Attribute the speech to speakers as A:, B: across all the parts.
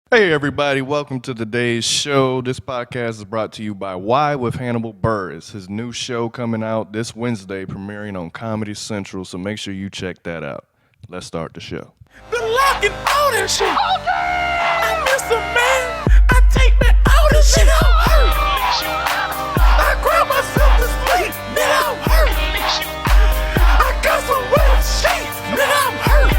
A: Hey everybody, welcome to today's show. This podcast is brought to you by Why with Hannibal Burris. His new show coming out this Wednesday, premiering on Comedy Central, so make sure you check that out. Let's start the show.
B: The lock and all that shit. I miss a man. I take me out and shit. I'm hurt. I cry myself to sleep. Nigga, I'm hurt. I got some wet sheets. Nigga, I'm hurt.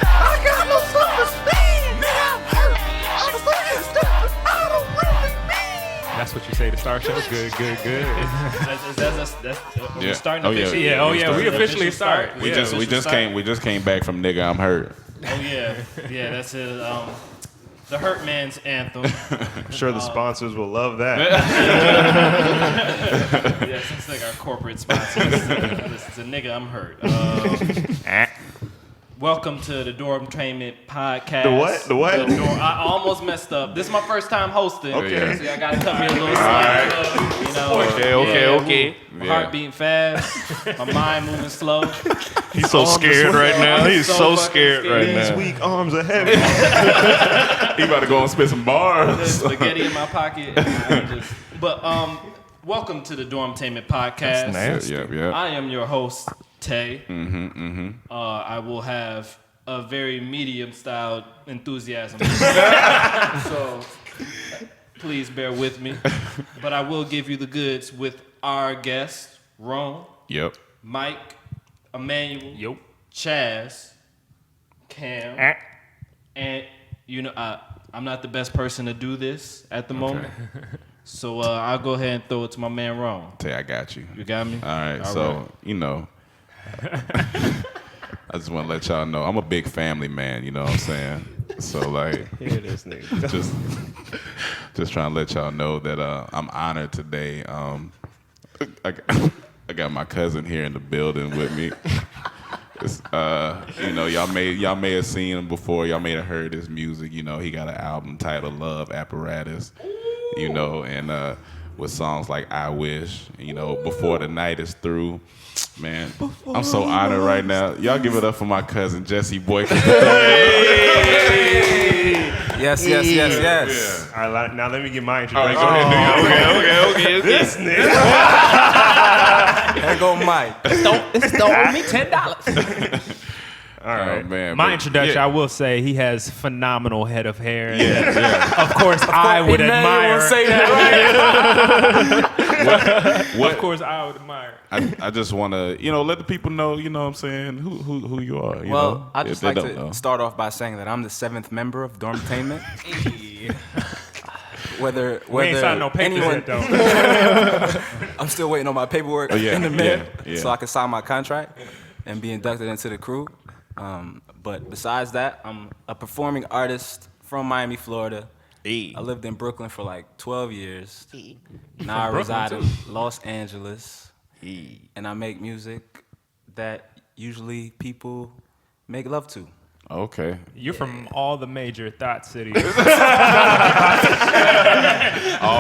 B: I got no self-esteem. Nigga, I'm hurt. I'm saying stuff that I don't really mean.
C: That's what you say to start show. Good.
D: Yeah.
C: Starting
D: Oh,
C: officially.
D: yeah.
C: We officially start.
D: We just came back from nigga I'm hurt.
E: Oh yeah, that's it. The Hurt Man's anthem.
F: I'm sure the sponsors will love that.
E: Yeah, it's like our corporate sponsors. It's a nigga I'm hurt. Welcome to the Dormtainment podcast.
F: The what?
E: I almost messed up. This is my first time hosting.
F: Okay.
E: So y'all gotta cut me a little slack. You know.
A: Okay.
E: My heart beating fast. My mind moving slow.
A: He's so scared right now. He's so scared right
F: These
A: now.
F: weak arms are heavy.
D: He about to go and spit some bars.
E: There's spaghetti in my pocket. Welcome to the Dormtainment podcast.
A: That's nasty.
D: Yeah.
E: I am your host, Tay. I will have a very medium-styled enthusiasm. So please bear with me. But I will give you the goods with our guests, Rome,
D: Yep.
E: Mike, Emmanuel,
C: Yo.
E: Chaz, Cam, and I'm not the best person to do this at the moment. So I'll go ahead and throw it to my man, Rome.
D: Tay, I got you.
E: You got me?
D: All right.
E: All
D: So,
E: right.
D: I just want to let y'all know I'm a big family man, you know what I'm saying? So, like,
F: Hear this nigga.
D: just trying to let y'all know that I'm honored today. I got my cousin here in the building with me. It's, y'all may have seen him before. Y'all may have heard his music. You know, he got an album titled Love Apparatus, and with songs like I Wish, Before the Night Is Through. Man, I'm so honored right now. Y'all give it up for my cousin, Jesse Boykins.
G: Yes.
F: All right, now let me get my
D: All right,
F: introduction.
D: go ahead. Okay.
F: This nigga.
G: There go Mike.
C: Don't owe me $10.
F: All right.
D: Oh, man.
C: My
D: but-
C: introduction,
D: yeah.
C: I will say, he has phenomenal head of hair.
D: Yeah.
C: Of course, I would admire.
G: Say that,
C: Of course, I would admire.
D: I just want to, let the people know, you know what I'm saying, who you are. You know,
G: Well, I'd just
D: if they
G: like
D: don't
G: to
D: know.
G: start off by saying that I'm the 7th member of Dormtainment. Whether
C: We ain't signed no papers
G: anyone,
C: yet, though.
G: I'm still waiting on my paperwork
D: Oh, yeah,
G: in the mail
D: yeah.
G: so I can sign my contract and be inducted into the crew. But besides that, I'm a performing artist from Miami, Florida. I lived in Brooklyn for like 12 years. Now I reside in Los Angeles. And I make music that usually people make love to.
D: Okay.
C: You're from all the major thought cities.
D: All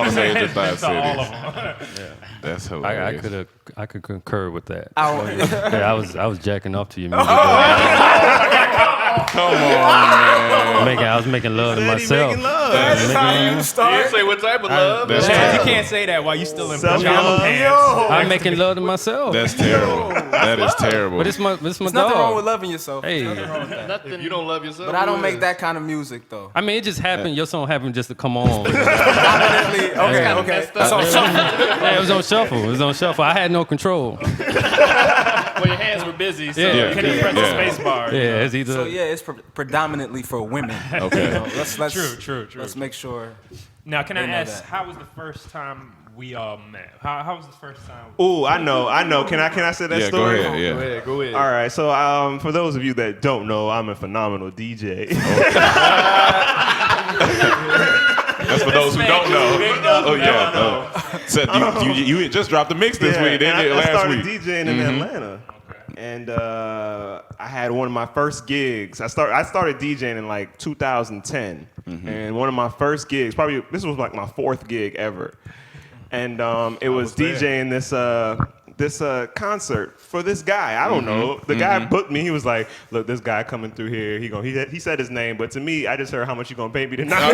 D: the major thought
C: To all of
D: cities.
C: them.
D: That's hilarious.
H: I could concur with that.
G: Oh.
H: Yeah, I was jacking off to your music.
D: Come on, man.
H: I was making love to myself.
F: Making love.
G: That's how you start.
A: Say what type of love?
D: That's
C: Chaz, you
D: terrible.
C: can't say that while you still in
F: Self-love.
C: pajama pants.
H: I'm making love to myself.
D: That's terrible. That is terrible.
H: But it's my
G: There's
H: dog.
G: nothing wrong with loving yourself.
H: Hey,
A: You don't love yourself?
G: But I don't make that kind of music, though.
H: I mean, it just happened. Your song happened just to come on.
G: Okay. So,
H: Yeah, it was on shuffle. I had no control.
E: Well, your hands were busy, so
H: Yeah.
E: can you press the space bar?
H: Yeah, it's either.
G: So yeah, it's predominantly for women.
D: Okay.
G: You know, let's
C: True.
G: Let's make sure.
C: Now, can I
G: They know
C: ask,
G: that.
C: how was the first time we all met? How was the first time?
F: Ooh, I know. Can I say that
D: Yeah, go
F: story?
D: ahead. Yeah.
A: Go ahead.
F: All right, so for those of you that don't know, I'm a phenomenal DJ.
D: That's for those who don't know. Oh, yeah. So you just dropped the mix this week, didn't you?
F: I
D: Last
F: started
D: week.
F: DJing in Atlanta. And I had one of my first gigs. I started DJing in like 2010, and one of my first gigs, this was like my 4th gig ever, and it was DJing concert for this guy. I don't know. The guy booked me. He was like, "Look, this guy coming through here. He said his name, but to me, I just heard how much you gonna pay me tonight."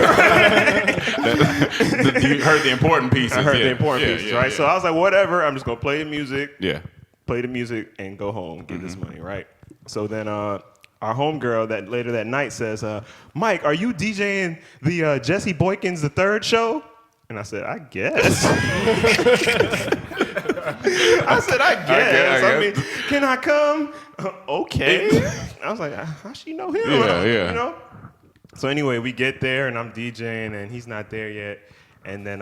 D: You heard the important pieces.
F: I heard the important pieces, right?
D: Yeah.
F: So I was like, "Whatever. I'm just gonna play the music.
D: Yeah.
F: Play the music and go home, get this money, right?" So then our homegirl that later that night says, "Mike, are you DJing the Jesse Boykins the third show?" And I said, "I guess." I said, "I guess. I mean, can I come?" Okay. I was like, "How she know him?"
D: Yeah.
F: You know. So anyway, we get there and I'm DJing and he's not there yet, and then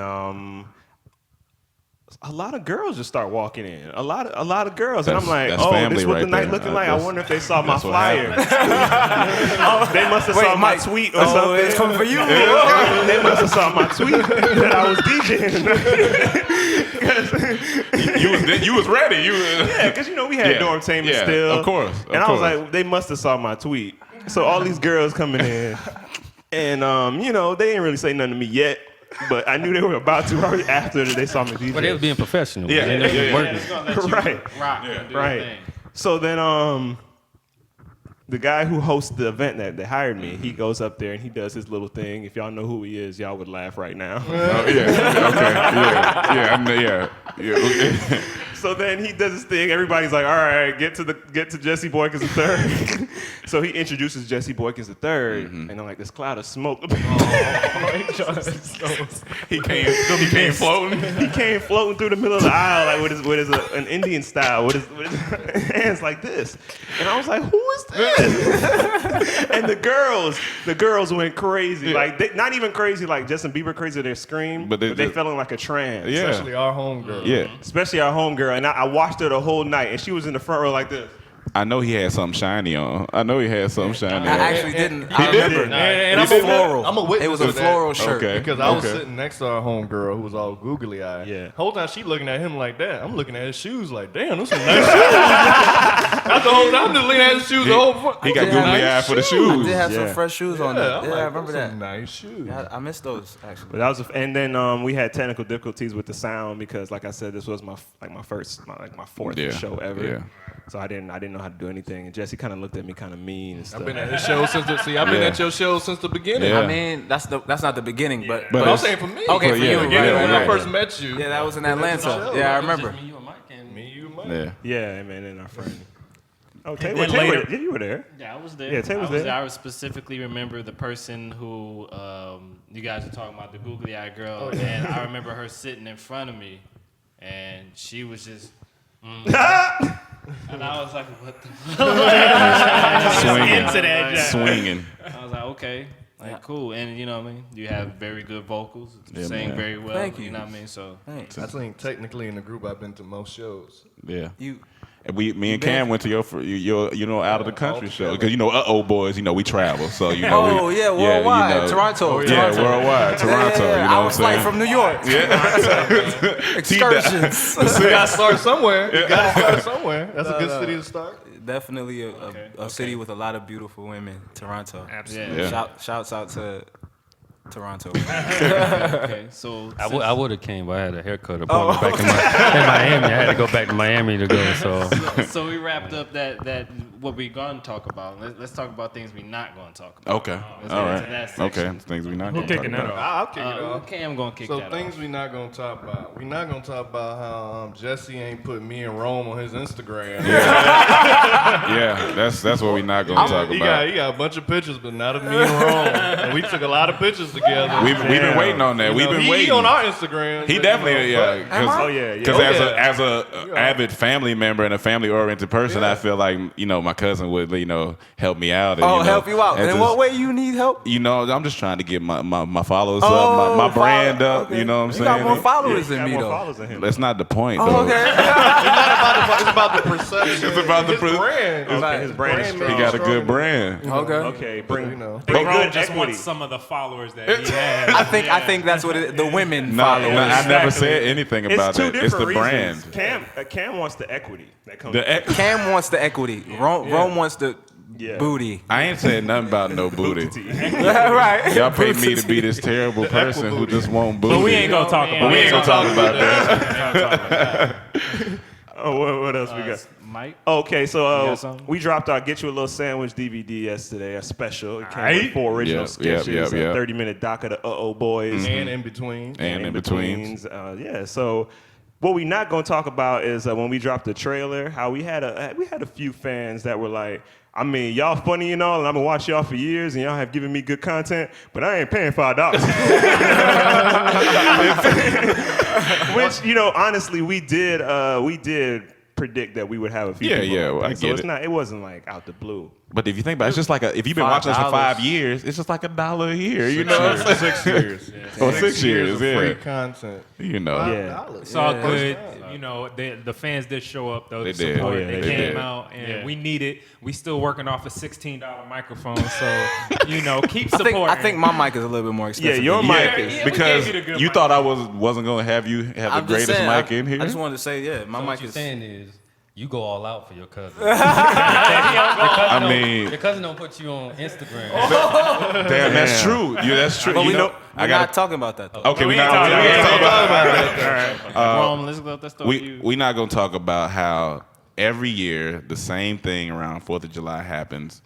F: a lot of girls just start walking in. A lot of girls, and I'm like,
D: That's
F: "Oh,
D: family
F: this is what
D: right
F: the night
D: there.
F: looking like." I wonder if they saw my
D: that's what
F: flyer. They must have saw my tweet or something.
G: It's coming for you.
F: They must have saw my tweet that I was DJing.
D: You was ready.
F: Yeah, because we had Dormtainment still.
D: Of course.
F: And I was like, they must have saw my tweet. So all these girls coming in, and they didn't really say nothing to me yet. But I knew they were about to right after they saw me DJ.
H: But they was being professional.
D: Yeah,
H: man. They was working.
E: It's gonna let you
F: Right.
E: rock and do your
F: Right.
E: thing.
F: So then the guy who hosts the event that hired me, he goes up there and he does his little thing. If y'all know who he is, y'all would laugh right now.
D: Yeah.
F: So then he does his thing. Everybody's like, "All right, get to Jesse Boykins the third." So he introduces Jesse Boykins the third, and then like this cloud of smoke.
D: He came floating.
F: He came floating through the middle of the aisle like with his an Indian style, with his hands like this. And I was like, "Who is this?" And the girls went crazy. Like not even crazy like Justin Bieber crazy. They screamed, but they fell in like a trance.
D: Yeah.
A: Especially our homegirl.
D: Yeah.
F: Especially our homegirl. And I watched her the whole night, and she was in the front row like this.
D: I know he had something shiny on.
G: I actually didn't. I
F: did.
G: remember.
A: And
G: It was floral.
A: I'm a witness
G: It was a
A: to that.
G: floral shirt.
D: Okay.
A: Because I was sitting next to our homegirl who was all googly eyed.
F: Yeah.
A: Whole time she looking at him like that. I'm looking at his shoes like, damn, those some nice shoes. That's the whole time I'm just looking at his shoes the whole
D: He got googly eye for the
G: I
D: shoes.
G: did have some
F: Yeah.
G: fresh shoes on
A: Yeah,
G: there.
A: I'm
G: Yeah,
A: like,
G: I remember
A: those
G: that.
A: some nice shoes.
G: Yeah, I missed those actually.
F: But that was, and then we had technical difficulties with the sound because, like I said, this was my fourth show ever.
D: Yeah.
F: So I didn't know how to do anything. And Jesse kind of looked at me kind of mean and stuff.
A: I've been at his show since I've been at your show since the beginning.
D: Yeah.
G: I mean, that's not the beginning, but
A: But I'm saying for me.
G: Okay, for you,
A: When
G: right.
A: I first met you.
G: yeah, that was in Atlanta. Yeah, I remember.
E: Just me, you, and Mike, and
A: Me, you, Mike.
D: Yeah.
F: Yeah, man, and our friend. Oh,
C: then later-
F: you were there.
E: Yeah, I was there.
F: Yeah, Tay was there.
E: I specifically remember the person who you guys were talking about, the googly eye girl, and I remember her sitting in front of me, and she was just. And I was like, "What the?"
D: Swinging.
E: I was like, "Okay, cool." And you know what I mean? You have very good vocals, you sing
D: man.
E: very well.
G: Thank you.
E: You know what I mean? So
G: Thanks.
A: I think technically in the group I've been to most shows.
D: Yeah.
G: You
D: And me and Cam went to your out of the country show
A: together.
D: because boys, we travel, so
G: Oh yeah, worldwide. Toronto.
D: Yeah, worldwide, Toronto.
G: Yeah,
D: You know
G: I
D: what
G: was
D: I'm saying?
G: like from New York. Excursions.
A: You gotta start somewhere. You gotta start somewhere. That's a good city to start.
G: Definitely a city with a lot of beautiful women. Toronto.
E: absolutely.
D: Yeah.
G: Shouts out to Toronto.
E: Okay, so
H: I would have came, but I had a haircut appointment back in Miami. I had to go back to Miami to go.
E: so we wrapped up that what we gonna talk about. Let's talk about things we not gonna talk about.
D: Okay.
E: Let's
D: All
E: get into
D: right.
E: that section.
D: Okay. Things we not
C: Who
D: gonna talk
C: kicking that
D: about.
C: off?
A: I'll kick it off.
E: Cam gonna kick
A: So
E: that
A: things
E: off.
A: we not gonna talk about. We not gonna talk about how Jesse ain't put me and Rome on his Instagram.
D: Yeah, that's what we not gonna talk
A: He
D: about.
A: got a bunch of pictures, but not of me and Rome. And we took a lot of pictures together.
D: We've been waiting on that. We've been
A: he
D: waiting.
A: on our Instagram.
D: He definitely, yeah.
F: Oh yeah, yeah.
D: Because
A: Oh,
D: as a avid family member and a family oriented person, I feel like my cousin would help me out. And,
G: Help you out.
D: and
G: In
D: just-
G: what way you need help?
D: I'm just trying to get my followers up, my brand up.
G: Okay.
D: You know what I'm saying?
G: You got more followers than
F: Got
G: me
F: more
G: though.
F: followers than him.
D: That's not the point,
G: Oh,
D: though.
G: okay.
A: It's about the perception.
D: It's about the
A: his brand.
F: Okay, his brand is strong.
D: He got a good brand.
G: Okay.
F: Okay, bring
C: Bro
F: good
C: just
F: equity.
C: wants some of the followers that he has.
G: I think that's what the women
D: No,
G: follow.
D: I never said anything about
F: It's two
D: that.
F: different
D: It's the brand.
F: reasons. Cam wants the equity that comes.
G: Cam wants the equity. Rome wants the
F: Yeah.
G: booty.
D: I ain't saying nothing about no booty.
G: Right.
D: Y'all paid me to be this terrible person who just won't booty.
C: But we ain't gonna talk about
D: But we ain't
C: it.
D: gonna talk about that.
F: Oh, what else we got?
E: Mike.
F: Okay,
E: You
F: so
E: got something?
F: we dropped our Get You a Little Sandwich DVD yesterday, a special. It came with
C: Aight.
F: 4 original
D: Yep,
F: sketches,
D: yep.
F: a 30-minute doc of the Uh-Oh Boys.
A: And in between.
D: And in between.
F: Yeah, so what we not gonna talk about is when we dropped the trailer, how we had a few fans that were like, I mean, y'all funny and all, and I've been watching y'all for years, and y'all have given me good content, but I ain't paying $5. Which, honestly, we did predict that we would have a few
D: Yeah,
F: people.
D: yeah, well, I
F: so
D: get it.
F: it wasn't like out the blue.
D: But if you think about it, it's just like if you've been watching us for
G: $5.
D: 5 years, it's just like $1 a year. You know,
A: 6 years.
D: or 6 years,
A: of
D: yeah.
A: free content.
D: You know,
F: Yeah.
C: It's all good. The fans did show up though.
D: They
C: to
D: did.
C: support.
F: Oh, yeah,
C: they
F: they
C: came
D: did.
C: out, and we need it. We still working off a $16 microphone, so keep
G: I
C: supporting.
G: think my mic is a little bit more expensive.
F: Yeah, your
G: than
F: mic
G: yours.
F: is.
C: we
D: because
C: gave you the good
D: you
C: mic.
D: thought I wasn't gonna have you have the
G: I'm just
D: greatest
G: saying,
D: mic in here.
G: I just wanted to say, yeah, my
H: What
G: mic
H: you're
G: is.
H: saying is you go all out for your cousin.
D: I mean,
H: Your cousin don't put you on Instagram.
D: damn, that's true. Yeah, that's true.
G: But
D: You
G: we
D: know,
G: know,
D: I
G: we're
D: got
G: not talking about that though.
D: okay.
C: We
D: We're
C: ain't
D: not
C: talking
D: talking about
E: Rome, let's go. Let's start with you.
D: we're not gonna talk about how every year the same thing around 4th of July happens,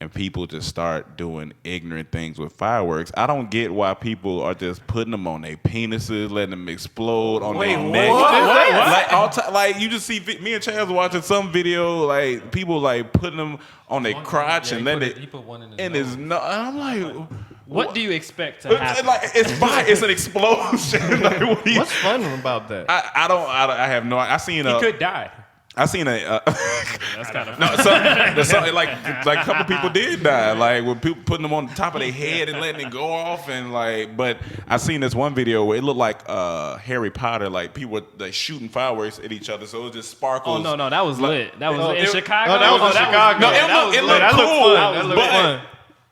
D: and people just start doing ignorant things with fireworks. I don't get why people are just putting them on their penises, letting them explode on their neck. Like all time, like you just see me and Chaz watching some video, like people like putting them on their crotch and then
H: he put one in his
D: and
H: nose.
D: it's no. And I'm like,
E: What do you expect to happen?
D: like it's fine. It's an explosion. Like, what do you-
A: What's fun about that?
D: I have no. I seen
C: He could die.
D: I seen a
E: That's kind of
D: like a couple people did die, like with people putting them on the top of their head and letting it go off, and like. But I seen this one video where it looked like Harry Potter, like people were like shooting fireworks at each other, so it was just sparkles.
E: Oh no, that was lit. That was in
A: it-
E: Chicago.
A: no, that was in Chicago.
D: No,
A: That
D: it
A: was
D: looked
A: lit.
D: cool.
A: That looked fun.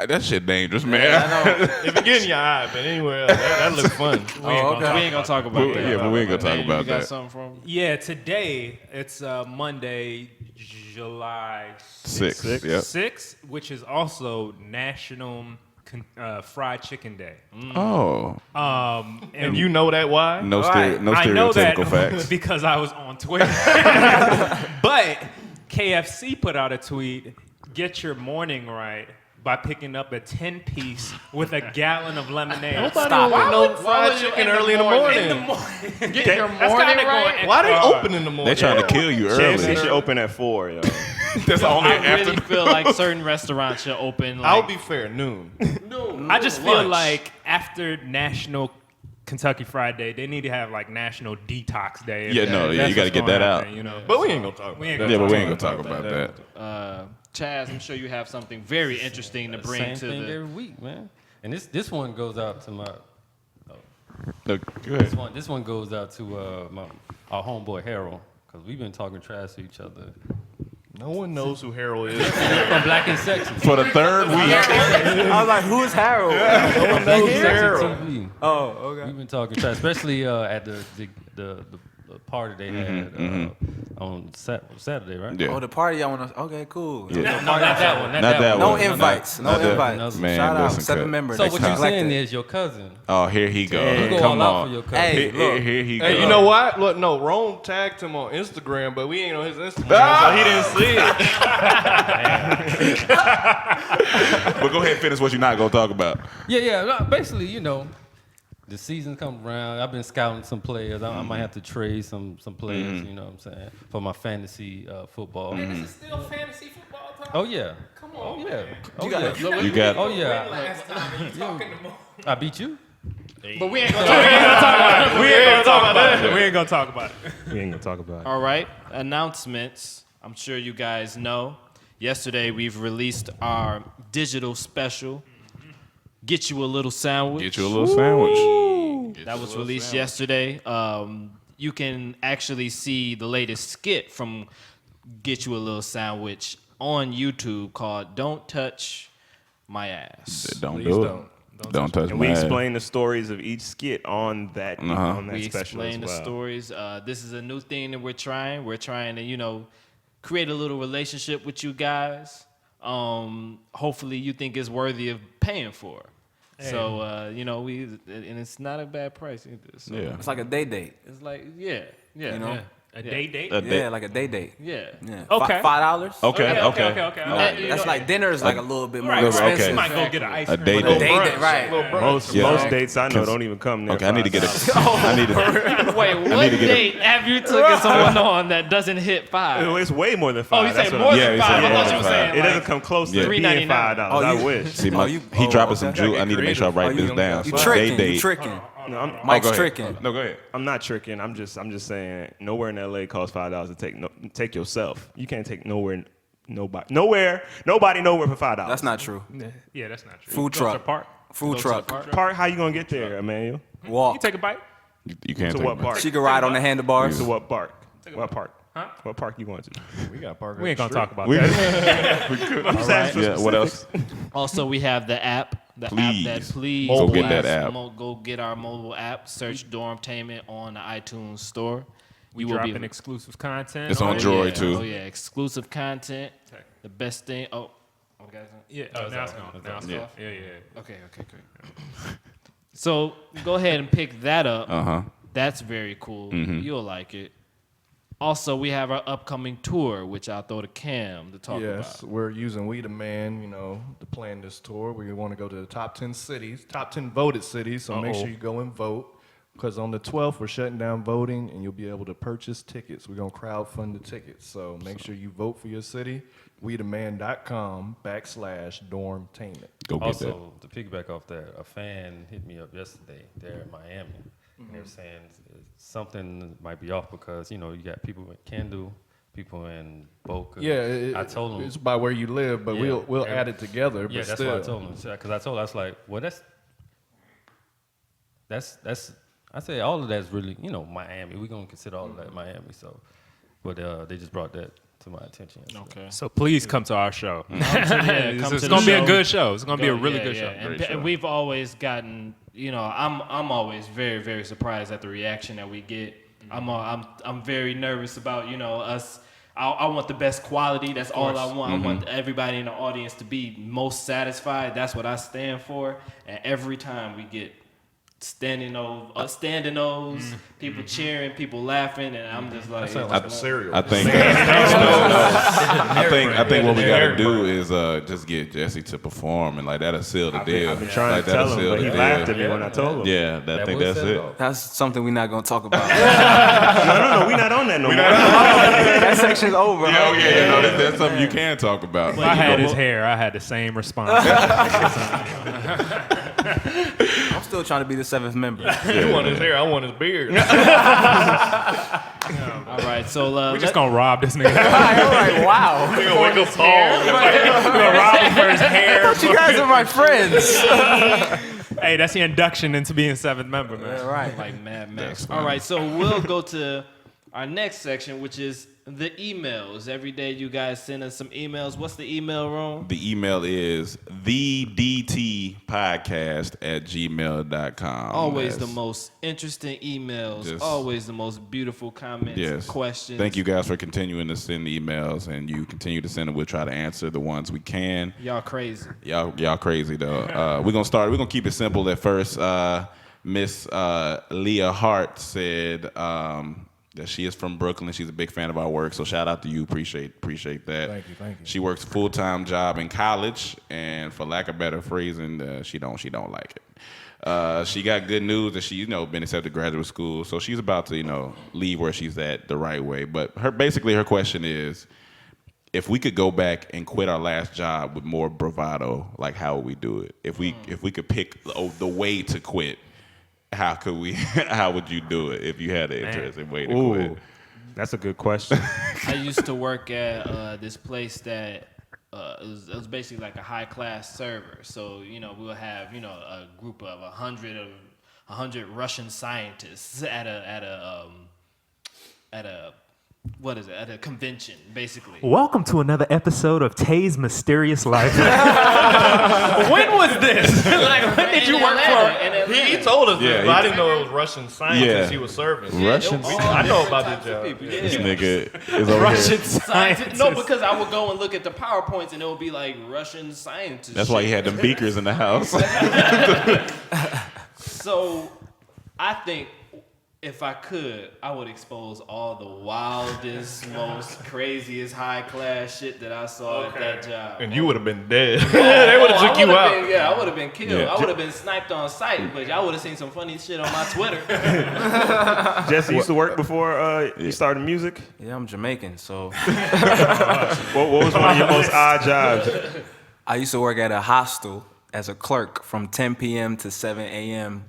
D: That shit dangerous, man.
A: If it get in your eye, but anyway, that looked fun.
E: We ain't gonna talk about that.
D: Yeah, but we ain't gonna talk
E: Man,
D: about
E: you got
D: that.
E: something from?
C: Yeah, today it's Monday, July
D: Six. Yep.
C: 6th, which is also National Fried Chicken Day.
D: Oh,
A: And you know that why?
D: no, no
C: I know that
D: stereotypical facts.
C: because I was on Twitter. But KFC put out a tweet, get your morning right by picking up a 10-piece with a gallon of lemonade.
A: Stop. No fried chicken early in the morning.
C: Get your
E: morning
C: right.
A: Why they open in the morning?
D: They trying to kill you
F: KFC
D: early.
F: should open at 4, yo.
D: That's only
E: I
D: after.
E: really feel like certain restaurants should open.
A: I'll
E: Like,
A: be fair, noon.
C: I just feel
A: lunch.
C: like after National Kentucky Fried Day, they need to have like National Detox Day.
D: Yeah, no, yeah, you gotta get that out.
A: But we ain't gonna talk about
C: ain't
A: that.
C: gonna
D: Yeah, but we ain't gonna talk about that.
E: Chaz, I'm sure you have something very interesting to bring
H: Same
E: to
H: thing
E: the.
H: every week, man. And this one goes out to my
D: No, go ahead.
H: this one goes out to our homeboy Harold, because we've been talking trash to each other
A: No one knows who Harold is.
H: from Black and Sexy.
D: For the third week.
G: I was like, who is Harold?
A: No one knows
H: Sexy
A: Harold.
H: TV.
G: Oh, okay.
H: We've been talking trash, especially at the party they had on Saturday, right?
D: Yeah.
G: Oh, the party I want to. Okay, cool.
H: No, not that one. Not,
D: Not that
G: No
D: one.
G: invites. No
D: Not that-
G: invites.
D: Man,
G: Shout out,
D: listen,
G: 7
D: cut.
G: members.
H: So
G: They
H: what you're saying
G: collected.
H: is your cousin.
D: Oh, here he goes.
H: You go
D: Come
H: all out for
D: on.
H: your cousin.
G: Hey, look.
D: Here he goes.
A: Hey, you know what? Look, no, Rome tagged him on Instagram, but we ain't on his Instagram, so he didn't see it.
D: But go ahead and finish what you're not gonna talk about.
H: Yeah. No, basically, the season come around. I've been scouting some players. I might have to trade some players. You know what I'm saying, for my fantasy football.
C: This is still fantasy football time.
H: Oh yeah.
C: Come on.
H: Oh yeah. Oh
G: You
H: yeah.
G: got
D: You got.
H: Oh yeah.
C: Last time you talking to Mo.
H: I beat you.
C: But we ain't gonna talk about it. We ain't gonna talk about it. We ain't gonna talk about it.
F: We ain't gonna talk about it.
E: All right, announcements. I'm sure you guys know. Yesterday we've released our digital special. Get you a little sandwich.
D: Get you a little sandwich.
E: That was released yesterday. You can actually see the latest skit from Get You a Little Sandwich on YouTube called "Don't Touch My Ass."
D: Don't do it. Don't touch
F: And
D: my
F: we
D: ass.
F: explain the stories of each skit on that on that
E: We
F: special
E: explain
F: as well.
E: the stories. This is a new thing that we're trying. We're trying to, create a little relationship with you guys. Hopefully, you think it's worthy of paying for. So, and it's not a bad price either. So
D: Yeah.
G: It's like a day date.
E: It's like, yeah.
G: You know?
C: A day date?
G: Yeah, like a day date.
E: Yeah.
G: Yeah.
C: Okay.
G: $5.
D: Okay.
C: Okay.
G: That's like dinner is like a little bit more
C: Right,
G: expensive.
C: You might go get an ice
D: A
C: cream.
D: day
C: with
D: date.
G: Day date, right.
F: Most dates I know don't even come near.
D: Okay, I need to get
F: $5.
D: I need to.
E: Wait,
D: need
E: what
D: to get a-
E: date have you taken someone on that doesn't hit 5?
F: It's way more than $5.
E: Oh, you
F: That's
E: say
F: what
E: more
F: I'm
D: Yeah,
E: than
D: he
E: 5?
D: said
E: I
D: more
E: thought
D: than
E: you were
D: five.
E: saying
F: It
E: like,
F: doesn't come close
D: Yeah.
F: to being
E: $3.99.
F: $5. I wish.
D: See, he
G: oh,
D: dropping some
G: okay.
D: juice. I need to make sure I write this down.
G: You
D: Day
G: tricking.
D: date.
G: You tricking.
F: No,
G: Mike's
D: go ahead.
G: tricking.
D: No, go ahead.
F: I'm not tricking. I'm just saying nowhere in LA costs $5 to take yourself. You can't take nobody nowhere for $5.
G: That's not true.
C: Yeah, that's not true.
G: Food
C: Go to
G: truck.
C: the park.
G: Food truck.
F: Park, how you gonna get there, Emmanuel?
G: Walk.
C: You take a bite.
D: You can't
F: To
D: take
F: what
D: my-
F: park?
G: She can ride on the handlebars.
F: To what park? What park?
C: Huh?
F: What park you going to?
A: We got park.
C: We ain't gonna talk about
D: We-
C: that.
F: I'm just asking for
D: Yeah. What else?
E: Also, we have the app. The
D: Please.
E: app that please
D: Go get that
E: blast-
D: app.
E: Go get our mobile app. Search Dormtainment on the iTunes store.
C: We
E: will
C: dropping exclusive content.
D: It's on
E: Oh,
D: Droid
E: yeah.
D: too.
E: Oh yeah, exclusive content.
C: Okay.
E: The best thing. Oh, guys.
C: Yeah. Oh, now it's gone. Now it's
D: Yeah.
C: off. Yeah.
E: Okay, great. So go ahead and pick that up.
D: Uh-huh.
E: That's very cool.
D: Mm-hmm.
E: You'll like it. Also, we have our upcoming tour, which I'll throw to Cam to talk
A: Yes,
E: about.
A: we're using We the Man, to plan this tour. We want to go to the top 10 cities, top 10 voted cities, so make sure you go and vote. Because on the 12th, we're shutting down voting, and you'll be able to purchase tickets. We're going to crowdfund the tickets. So make sure you vote for your city, wetheman.com/Dormtainment.
D: Go get that.
H: Also, to piggyback off that, a fan hit me up yesterday there in Miami. And they were saying something might be off because, you got people in Kendall, people in Boca.
A: Yeah,
H: I told them.
A: it's by where you live, but
H: Yeah.
A: we'll add it together.
H: Yeah,
A: but
H: that's
A: still.
H: what I told them. Because I told her, I was like, well, that's I say all of that's really, Miami. We're going to consider all of that Miami. So, but they just brought that to my attention.
E: Okay.
C: So please come to our show.
E: Come to
C: It's
E: the
C: gonna be a
E: show.
C: good show. It's gonna be a really
E: Yeah,
C: good
E: yeah.
C: show.
E: And,
D: Great show.
E: and we've always gotten, I'm always very, very surprised at the reaction that we get. I'm very nervous about, us. I want the best quality. That's all I want. I want everybody in the audience to be most satisfied. That's what I stand for. And every time we get standing O's, people cheering, people laughing, and I'm just like,
A: Like a cereal.
D: I think what we gotta do is just get Jesse to perform, and like that'll seal the deal.
F: I've been trying
D: Like,
F: to tell
D: that'll
F: him,
D: seal
F: but
D: the
F: he
D: deal.
F: laughed at me when I told him.
D: Yeah, I think that's it.
G: That's something we're not going to talk about.
F: No, we not on that no more.
G: That section's over.
D: Yeah, okay, that's something you can talk about.
C: If I had his hair, I had the same response.
G: I'm still trying to be the 7th member.
A: You want his hair, I want his beard.
E: all right, so
C: We're just gonna rob this nigga.
G: All right, wow.
A: We're gonna wake up Paul.
C: We're gonna rob him for his hair.
G: You guys are my friends.
C: Hey, that's the induction into being 7th member, man.
G: Right.
E: like Mad Max.
D: fine.
E: All right, so we'll go to our next section, which is the emails. Every day you guys send us some emails. What's the email, Ron?
D: The email is thedtpodcast@gmail.com.
E: Always the
D: That's-
E: most interesting emails.
D: Just-
E: always the most beautiful comments,
D: Yes.
E: questions.
D: Thank you guys for continuing to send emails, and you continue to send them. We'll try to answer the ones we can.
E: Y'all crazy.
D: Y'all crazy though. We're gonna keep it simple at first. Miss Leah Hart said that she is from Brooklyn. She's a big fan of our work, so shout out to you. Appreciate that.
A: Thank you.
D: She works a full-time job in college, and for lack of better phrasing, she don't like it. She got good news that she been accepted to graduate school, so she's about to leave where she's at the right way. But her question is, if we could go back and quit our last job with more bravado, like how would we do it? If we could pick the way to quit, how could we? How would you do it if you had an interesting way to quit?
F: That's a good question.
E: I used to work at this place that it was basically like a high class server. So we'll have a group of 100 Russian scientists at a convention, basically.
I: Welcome to another episode of Tay's Mysterious Life.
C: When was this? Like, when did you work for?
A: He told us
D: Yeah,
A: this, but I didn't know it was Russian scientists he was serving.
D: Russian
A: I know about this job.
D: This nigga is over
C: Russian
D: here.
C: scientists.
E: No, because I would go and look at the PowerPoints and it would be like Russian scientists.
D: That's why he had them beakers in the house.
E: So I think If I could, I would expose all the wildest, most craziest high class shit that I saw at that job.
A: And you would have been dead. They would have took you out.
E: I would have been killed.
D: Yeah.
E: I would have been sniped on sight, but y'all would have seen some funny shit on my Twitter.
F: Jesse used to work before you started music.
G: Yeah, I'm Jamaican, so
F: What was one of your most odd jobs?
G: I used to work at a hostel as a clerk from 10 p.m. to 7 a.m.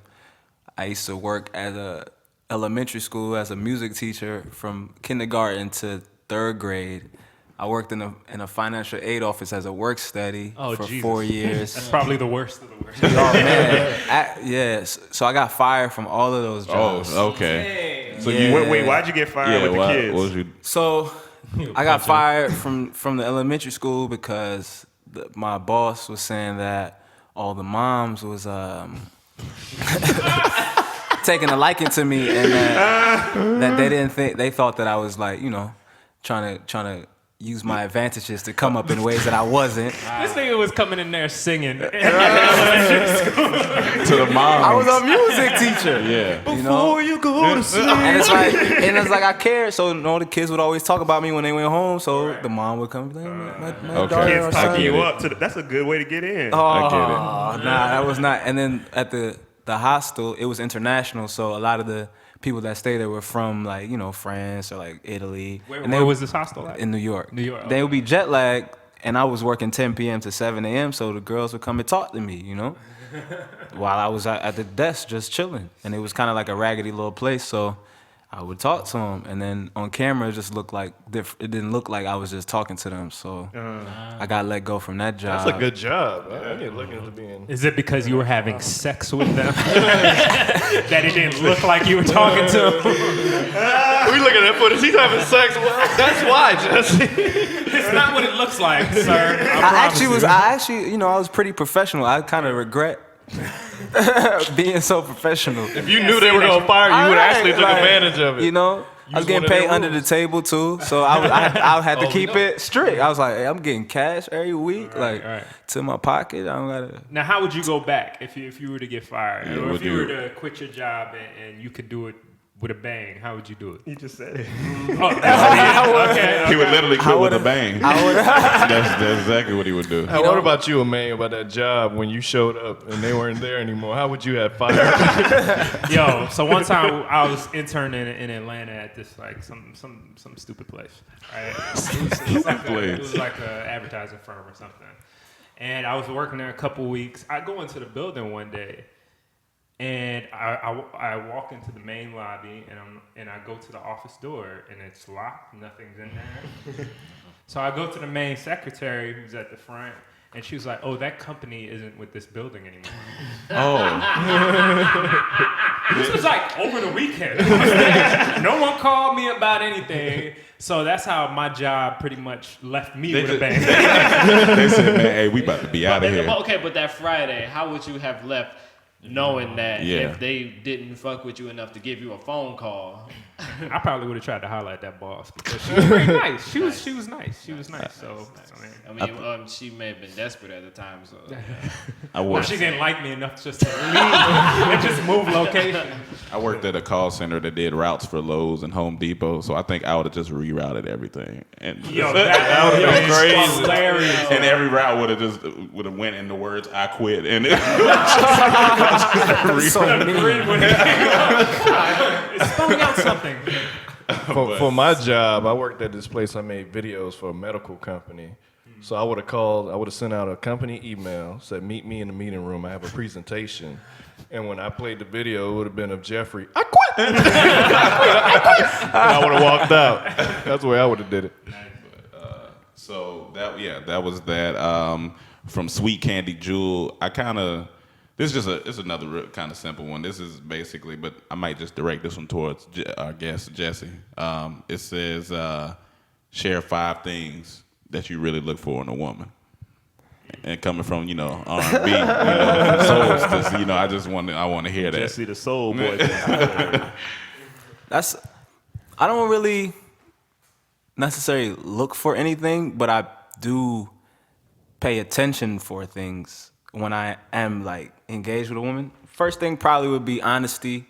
G: I used to work at a elementary school as a music teacher from kindergarten to 3rd grade. I worked in a financial aid office as a work study for
C: Jesus.
G: 4 years.
C: That's probably the worst of the worst.
G: Oh man, yes. So I got fired from all of those jobs.
D: Oh, okay. So
G: Yeah.
F: Wait, why'd you get fired with the
D: why-
F: kids?
D: what was you?
G: So I got fired from the elementary school because my boss was saying that all the moms was taking a liking to me, and that they thought that I was like, trying to use my advantages to come up in ways that I wasn't.
C: This nigga was coming in there singing.
D: To the mom.
G: I was a music teacher.
D: Yeah.
G: Before
F: you go to sleep.
G: And it's like I cared, so the kids would always talk about me when they went home. So the mom would come and be like, my
D: Okay.
G: daughter
F: Kids
G: or
F: talking
G: son.
F: you up that's a good way to get in.
G: Oh,
D: get it.
G: nah, that was not. And then at the hostel, it was international, so a lot of the people that stayed there were from France or like Italy.
C: Where was this hostel at?
G: In New York.
C: New York,
G: They would be jet lagged, and I was working 10 p.m. to 7 a.m. So the girls would come and talk to me, while I was at the desk just chilling, and it was kind of like a raggedy little place. So I would talk to them, and then on camera it just looked like different. It didn't look like I was just talking to them. So I got let go from that job.
A: That's a good job. I ain't looking to be in.
C: Is it because you were having sex with them that it didn't look like you were talking to them?
A: We looking at footage. He's having sex. Well, that's why, Jesse.
C: It's not what it looks like, sir.
G: I was pretty professional. I kind of regret being so professional.
A: If you knew they were gonna fire you, you would actually took advantage of it.
G: I was
A: Use
G: getting
A: one of their
G: paid under the
A: rules.
G: table too, so I had to keep it strict. I was like, hey, I'm getting cash every week,
C: right.
G: to my pocket. I don't gotta.
C: Now, how would you go back if you were to get fired,
D: Yeah,
C: or
D: we'll
C: if you
D: do
C: were
D: it.
C: to quit your job and you could do it with a bang? How would you do it?
F: You just said it.
C: Okay.
D: He would literally quit with a bang.
G: I
D: That's exactly what he would do.
A: What about you, Emmanuel, about that job when you showed up and they weren't there anymore? How would you have fired?
C: Yo, so one time I was interning in Atlanta at this some stupid place. Right? It was like an advertising firm or something. And I was working there a couple weeks. I go into the building one day, and I walk into the main lobby, and I go to the office door, and it's locked. Nothing's in there. So I go to the main secretary, who's at the front, and she was like, "Oh, that company isn't with this building anymore." This was like over the weekend. No one called me about anything. So that's how my job pretty much left me with a bang.
D: They said, man, hey, we about to be out of here.
E: Okay, but that Friday, how would you have left knowing that
D: Yeah.
E: if they didn't fuck with you enough to give you a phone call?
C: I probably would have tried to holler at that boss because she was very nice. She was nice. She was nice. So
E: She may have been desperate at the time. So
C: she didn't like me enough just to leave and just move location.
D: I worked at a call center that did routes for Lowe's and Home Depot, so I think I would have just rerouted everything. And
C: Yo, that would have been crazy. Hilarious.
D: And every route would have went in the words "I quit," and it,
G: so mean.
C: It's spelling out something.
A: For my job, I worked at this place. I made videos for a medical company. So I would have sent out a company email, said, meet me in the meeting room. I have a presentation. And when I played the video, it would have been of Jeffrey. I quit! And I would have walked out. That's the way I would have did it.
D: So that was that. From Sweet Candy Jewel, this is it's another kind of simple one. This is basically, but I might just direct this one towards our guest Jesse. It says, share 5 things that you really look for in a woman. And coming from R&B, souls, I want to hear that.
F: Jesse the soul boy.
G: I don't really necessarily look for anything, but I do pay attention for things when I am engaged with a woman. First thing probably would be honesty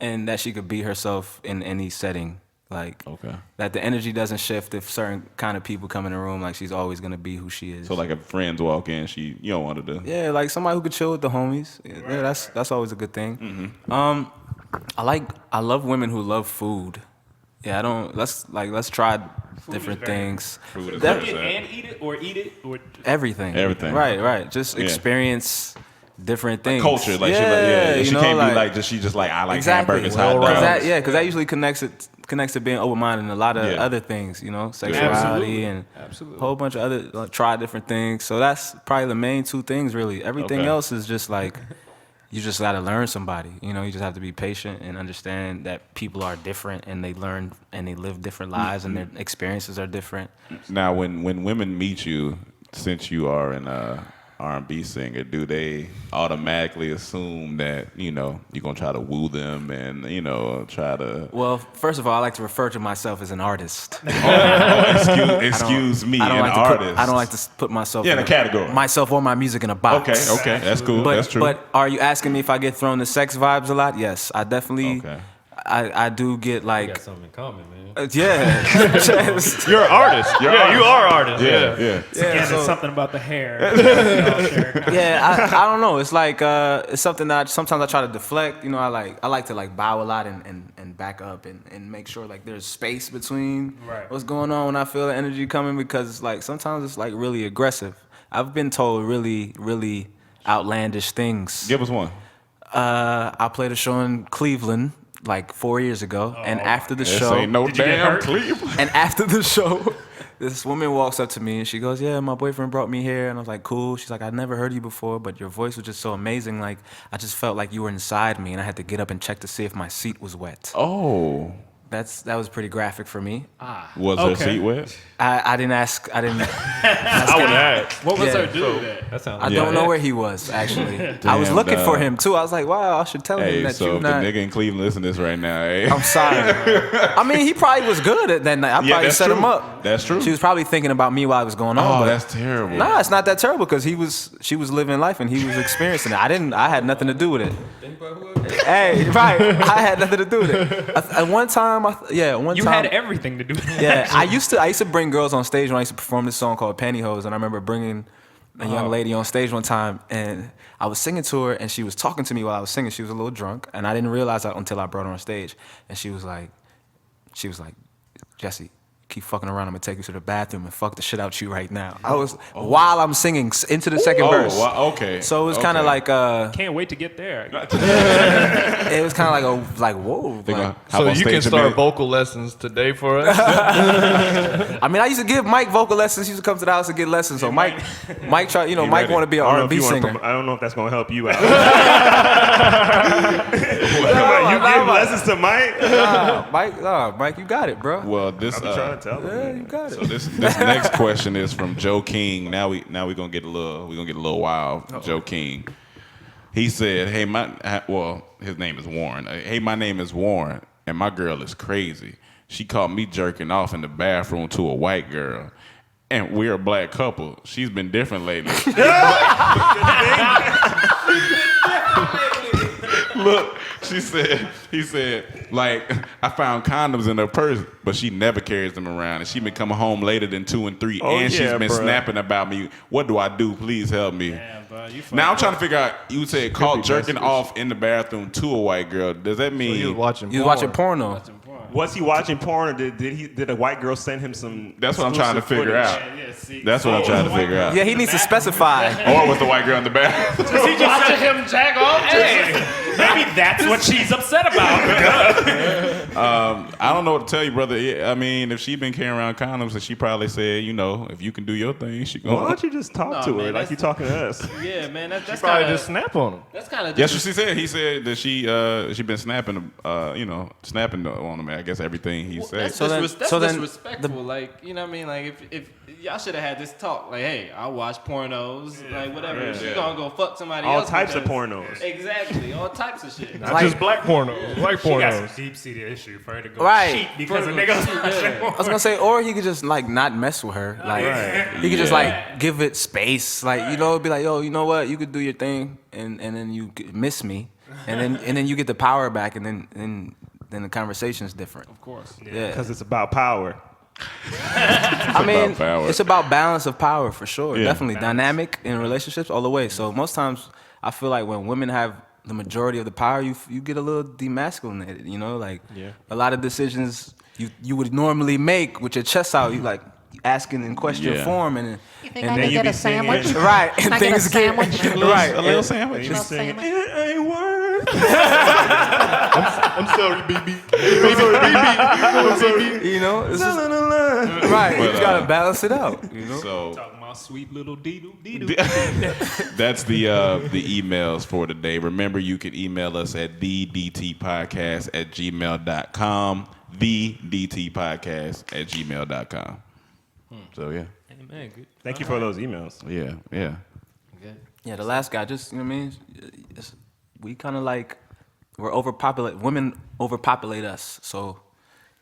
G: and that she could be herself in any setting. Like, that the energy doesn't shift if certain kind of people come in the room. Like, she's always gonna be who she is.
D: So like if friends walk in, you don't want her to.
G: Yeah, like somebody who could chill with the homies. Yeah, that's always a good thing. I love women who love food. Yeah, let's try different things.
D: Food is
C: Cook it and eat it, or eat it, or
G: Everything.
D: Everything.
G: Right. Just experience different things.
D: Culture, like she can't be like she just like I like hamburgers, hot dogs.
G: Because that usually connects to being open-minded and a lot of other things, sexuality and a whole bunch of other try different things. So that's probably the main two things, really. Everything else is just like you just got to learn somebody. You just have to be patient and understand that people are different and they learn and they live different lives and their experiences are different.
D: Now, when women meet you, since you are an R&B singer, do they automatically assume that you're gonna try to woo them and try to?
G: Well, first of all, I like to refer to myself as an artist.
D: Excuse me, an artist.
G: I don't like to put myself
D: in a category.
G: Myself or my music in a box.
D: Okay, that's cool. That's true.
G: But are you asking me if I get thrown the sex vibes a lot? Yes, I definitely.
D: Okay.
G: I do get like.
H: We got something in common, man.
G: Yeah.
A: You're an artist. You are an artist. Yeah.
C: again, it's something about the hair.
G: Yeah, I don't know. It's like it's something that sometimes I try to deflect. I like to like bow a lot and back up and make sure like there's space between what's going on when I feel the energy coming, because like sometimes it's like really aggressive. I've been told really, really outlandish things.
D: Give us one.
G: I played a show in Cleveland like 4 years ago, and after the show,
D: ain't no damn Cleveland.
G: And after the show, this woman walks up to me and she goes, "Yeah, my boyfriend brought me here." And I was like, "Cool." She's like, "I'd never heard you before, but your voice was just so amazing. Like, I just felt like you were inside me, and I had to get up and check to see if my seat was wet."
D: Oh.
G: That was pretty graphic for me.
D: Was her seat wet?
G: I didn't ask. I didn't.
A: I would ask.
E: What was her dude at?
H: That sounds.
G: I don't know where he was actually. I was looking for him too. I was like, wow, I should tell him that
D: so
G: you're
D: if
G: not.
D: the nigga in Cleveland listen to this right now,
G: I'm sorry. I mean, he probably was good at that night. I probably
D: that's
G: set
D: true.
G: him up.
D: That's true.
G: She was probably thinking about me while it was going on.
D: Oh,
G: but
D: that's terrible.
G: Nah, it's not that terrible because she was living life and he was experiencing it. I had nothing to do with it. Hey, right. I had nothing to do with it. At one time,
C: You had everything to do with it.
G: Yeah, I used to bring girls on stage when I used to perform this song called Pantyhose, and I remember bringing a young lady on stage one time, and I was singing to her, and she was talking to me while I was singing. She was a little drunk, and I didn't realize that until I brought her on stage, and she was like, "Jesse, keep fucking around. I'm gonna take you to the bathroom and fuck the shit out you right now." I was while I'm singing into the second verse.
D: Okay.
G: So it was kind of like
C: Can't wait to get there.
G: it was kind of like whoa. Like,
A: So you can start vocal lessons today for us.
G: I mean, I used to give Mike vocal lessons. He used to come to the house and get lessons. So Mike tried, Mike want to be an R&B singer.
F: I don't know if that's gonna help you out. You give lessons to Mike?
G: Mike, you got it, bro.
D: Well, this.
F: I'm trying to tell him.
G: Yeah, you got it.
D: So this next question is from Joe King. Now we gonna get a little wild. Joe King. He said, "Hey, his name is Warren. Hey, my name is Warren, and my girl is crazy. She caught me jerking off in the bathroom to a white girl, and we're a black couple. She's been different lately." Look, he said, like, I found condoms in her purse, but she never carries them around. And she been coming home later than 2 and 3, and she's been snapping about me. What do I do? Please help me.
E: Damn, bro,
D: Now I'm trying to figure out, you said caught jerking off in the bathroom to a white girl. Does that mean
A: He was watching
G: You was watching porno.
F: Was he watching porn, or did a white girl send him some?
D: That's what I'm trying to
F: exclusive
D: figure
F: footage?
D: out. That's what I'm trying to figure out.
G: Yeah, he needs to specify.
D: Or was the white girl in the bathroom?
E: Is he just watching him jack off?
C: Hey, maybe that's what she's upset about.
D: I don't know what to tell you, brother. I mean, if she been carrying around condoms, then she probably said, if you can do your thing, she
F: Why
D: going.
F: don't you just talk to her like you talking to us?
E: Yeah, man, that's
A: Probably
E: kind
A: just snap on him.
E: That's kind of.
D: That's what she said. He said that she been snapping, snapping on him. I guess everything he said.
E: That's disrespectful. Like, you know what I mean? Like, if y'all should have had this talk. Like, hey, I watch pornos. Like, whatever.
F: Yeah.
E: She gonna go fuck somebody
F: All
E: else.
F: types of
E: because-
F: pornos.
E: Exactly. All types of shit.
A: Not just black pornos, white
C: She got
A: pornos.
C: some deep-seated issue for her to go
G: Right.
C: cheat because a nigga was watching porn.
G: I was gonna say, or he could just like not mess with her. Like he could just like give it space. Like be like, yo, you know what? You could do your thing, and then you could miss me, and then you get the power back, and then the conversation's different.
E: Of course.
G: Yeah.
F: Because it's about power.
G: I mean,
D: power.
G: it's about balance of power for sure.
D: Yeah.
G: Definitely dynamic in relationships all the way. So most times, I feel like when women have the majority of the power, you get a little demasculinated. You know, like a lot of decisions you would normally make with your chest out. You like asking in question form, and
F: then you be singing.
G: right, and things get right.
D: A little sandwich.
F: You singing, it ain't worth.
A: I'm sorry, BB. I'm sorry.
G: You know, it's just, right.
D: But,
G: You gotta balance it out. You know.
D: So
C: Talking about sweet little deedle.
D: that's the emails for today. Remember, you can email us at thedtpodcast@gmail.com. thedtpodcast@gmail.com. So yeah.
C: Amen. Good.
F: Thank you for those emails.
D: Yeah.
G: Yeah, the last guy, just, you know what I mean? We kind of like, we're overpopulate. Women overpopulate us, so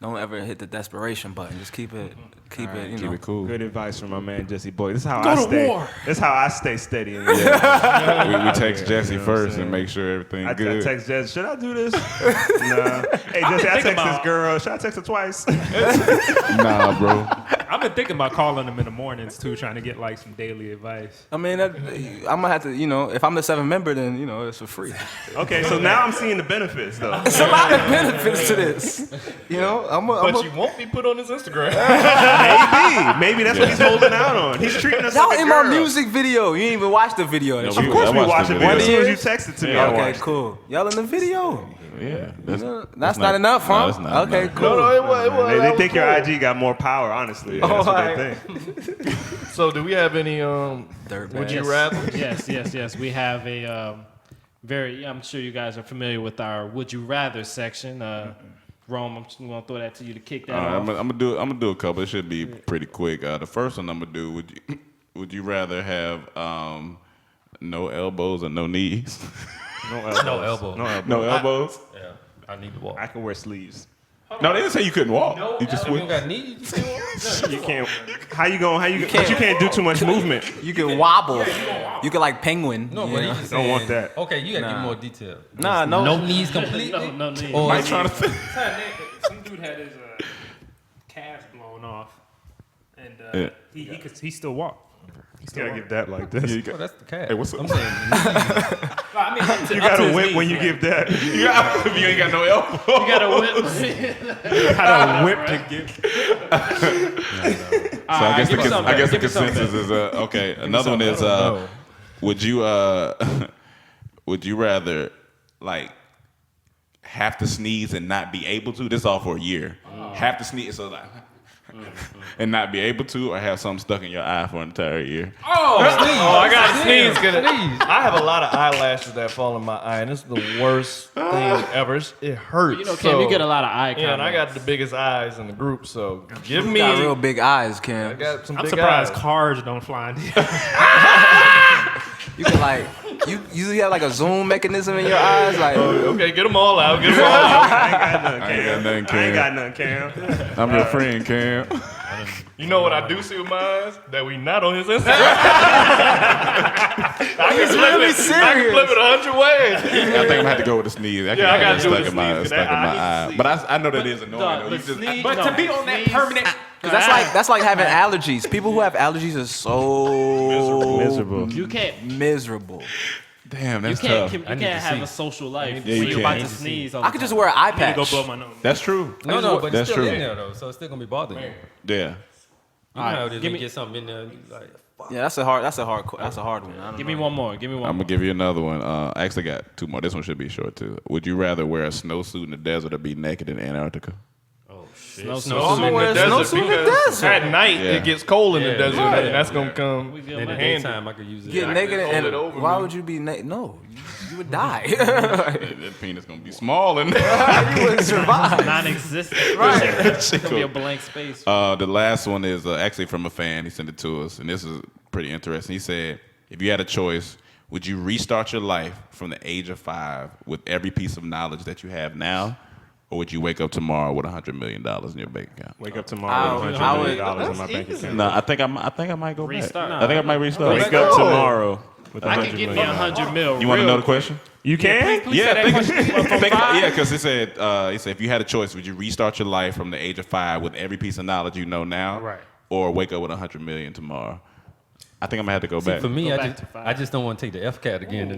G: don't ever hit the desperation button. Just keep it, you know.
D: Keep it cool.
F: Good advice from my man Jesse Boy. This is how
C: Go
F: I
C: to
F: stay.
C: war.
F: This is how I stay steady.
D: We text Jesse
F: You know what I'm
D: first and
F: saying?
D: make sure everything
F: I
D: good.
F: text Jesse, should I do this? Nah. Hey, Jesse, I text this girl. Should I text her twice?
D: Nah, bro.
C: I've been thinking about calling them in the mornings too, trying to get like some daily advice.
G: I mean, I'm gonna have to, you know, if I'm the 7th member, then, you know, it's for free.
F: Okay, so now I'm seeing the benefits, though.
G: There's a lot of benefits to this. You know,
A: But you won't be put on his Instagram.
F: Maybe that's what he's holding out on. He's treating us
G: y'all
F: like a
G: in my
F: girl.
G: music video. You ain't even watched the video.
D: No,
F: Of course we
D: I watched
F: watch
D: the
F: it.
D: video.
F: As soon as you texted to me, I
G: Okay,
F: watched.
G: cool. Y'all in the video.
D: Yeah.
G: That's not enough, huh?
D: No, that's not
G: Okay,
D: enough.
G: cool.
A: it was.
F: They think your IG got more power, honestly. That's what they think.
A: So, do we have any
G: Dirt
A: would
G: bag.
A: you rather?
E: Yes. We have a I'm sure you guys are familiar with our Would You Rather section. Rome, I'm just gonna throw that to you to kick that off.
D: I'm gonna do a couple. It should be pretty quick. The first one I'm gonna do. Would you rather have no elbows or no knees?
F: No elbows.
H: No elbow.
F: No elbows.
D: No elbows.
H: Yeah, I need to walk.
F: I can wear sleeves.
D: No, they didn't say you couldn't walk. You just
H: You
D: would.
H: don't got knees. You still walk?
F: You can't. How you going? But you can't do too much movement.
G: You can wobble. You can like penguin.
H: No,
G: you
H: but
G: know?
H: he just
F: Don't want
H: saying-
F: that.
H: Okay, you gotta
G: Nah.
H: give more detail.
G: Nah, no.
H: No knees completely.
E: No need.
H: Or
D: I'm trying to think.
C: Some dude had his calves blown off, and he still walk.
F: You gotta give that like this.
H: Oh, that's the cat.
D: Hey, what's up?
H: I'm saying
F: You gotta whip when you give that.
D: You ain't got no elbow.
E: You gotta whip.
C: Had a whip to get.
D: So I guess
H: give me something
D: the
H: better. Give me something
D: consensus is okay. Another one is would you would you rather like have to sneeze and not be able to? This is all for a year. Have to sneeze so like and not be able to, or have something stuck in your eye for an entire year.
A: Oh, I got to sneeze. I have a lot of eyelashes that fall in my eye, and it's the worst thing ever. It hurts.
E: You know, Cam, you get a lot of eye
A: Yeah, and I got
E: comments.
A: the biggest eyes in the group, so give
G: You
A: me.
G: got real big eyes,
A: I
G: Cam.
A: got some
C: I'm
A: big
C: surprised
A: eyes.
C: cars don't fly in the
G: You can like, you have like a zoom mechanism in your eyes, like.
A: Okay, get them all out. Get them all out.
F: I ain't got nothing,
D: I ain't got nothing,
F: I ain't
D: Cam.
F: got nothing, Cam.
D: I'm your friend, Cam.
A: You know what I do see with my eyes? That we not on his Instagram. I can flip
G: really
A: it. I can flip it 100 ways.
D: I think I'm gonna have to go with the sneeze. I
A: Yeah, I gotta
D: get
A: do
D: stuck
A: the
D: in my
A: sneeze, 'cause
D: stuck in
A: that
D: my
A: eye
D: eye.
A: needs
D: But I know that is annoying. Though. You just,
E: But
C: to be on that permanent.
G: Cause that's like having allergies. People who have allergies are so
F: Miserable.
E: You can't.
G: miserable.
D: damn,
E: You
D: that's
E: can't.
D: tough.
E: You
H: I need
E: can't
H: to
E: have
H: see.
E: a social life
D: Yeah,
E: when
D: you
E: you're about
D: can't.
E: to sneeze. All
G: I
E: the
G: could just
E: time.
G: wear an eye
C: I need to go
G: patch.
C: blow my nose.
D: That's true.
H: No, but
D: That's
H: it's still
D: true.
H: in there though, so it's still gonna be bothering you.
D: Yeah.
H: You know how it is
E: give
H: when
E: me-
H: you get something in there, you like,
G: Yeah, that's a hard one. I don't
E: Give me
G: know.
E: one more. Give me one
D: I'm
E: more.
D: gonna give you another one. I actually got two more. This one should be short too. Would you rather wear a snowsuit in the desert or be naked in Antarctica?
H: oh shit.
A: I'm gonna wear a snowsuit in the desert. At night,
D: Yeah.
A: it gets cold in the
H: Yeah,
A: desert,
H: yeah,
A: and that's gonna come.
E: We
H: In
E: good,
H: the
E: man.
H: daytime, I could use it.
G: Get naked
A: hold
G: and
A: it over
G: why
A: me.
G: would you be naked? No, you would die.
D: That penis gonna be small and
G: You wouldn't survive.
E: Non-existent.
G: Right.
E: It's gonna be a blank space.
D: The last one is actually from a fan. He sent it to us, and this is pretty interesting. He said, if you had a choice, would you restart your life from the age of 5 with every piece of knowledge that you have now, or would you wake up tomorrow with $100 million in your bank account?
F: Wake up tomorrow with $100 million in my bank account.
D: No, I think I might go
E: Restart.
D: back. I think I might restart.
F: Wake up tomorrow With
E: I can get me 100 mil.
D: You want to
E: real
D: know the question?
F: You can?
E: Please say that question.
D: Yeah, because it said if you had a choice, would you restart your life from the age of 5 with every piece of knowledge you know now,
C: Right.
D: or wake up with 100 million tomorrow? I think I'm gonna have to go back.
H: For me,
E: Go
H: I
E: back
H: just,
E: to 5.
H: I just don't want to take the FCAT again.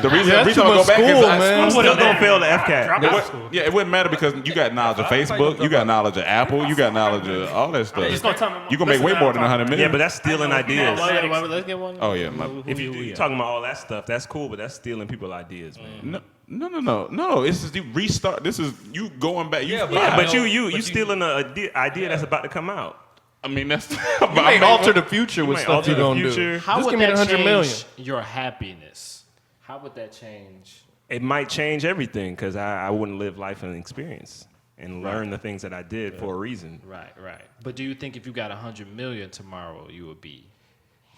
D: The reason I
A: too
D: go
A: much
D: back is
A: school,
D: I
A: man.
F: I'm still gonna fail the FCAT.
C: Drop out of school.
D: Yeah, it wouldn't matter because you got knowledge of Facebook, you got knowledge of Apple, you got knowledge of all that stuff.
C: Just gonna tell me-
D: You can make way
C: listen,
D: more than 100 million.
F: Yeah, but that's stealing ideas.
E: Let's get one.
D: Oh yeah, my,
F: If you talking about all that stuff, that's cool, but that's stealing people's ideas, man.
D: no. It's just you restart. This is you going back. You,
F: Yeah, but you stealing an idea that's about to come out.
D: I mean, that's.
A: You might alter the future with
F: might
A: stuff
F: alter
A: you're
F: the
A: gonna
F: future.
A: do.
E: How
A: Just
E: would
A: give me
E: that
A: 100
E: change
A: million.
E: your happiness? How would that change?
F: It might change everything because I wouldn't live life and experience and learn the things that I did for a reason.
E: Right. But do you think if you got 100 million tomorrow, you would be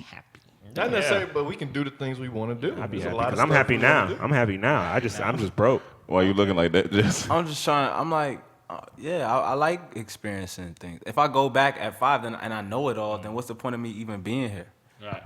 E: happy?
A: Not necessarily, but we can do the things we want to do.
F: I'd be
A: There's a
F: happy
A: lot of
F: because I'm
A: stuff
F: happy
A: we wanna
F: now.
A: do.
F: I'm happy now. I'm just broke.
D: Why are you looking like that? Just
G: I'm just trying. I'm like, I like experiencing things. If I go back at 5 then, and I know it all, then what's the point of me even being here?
E: Right.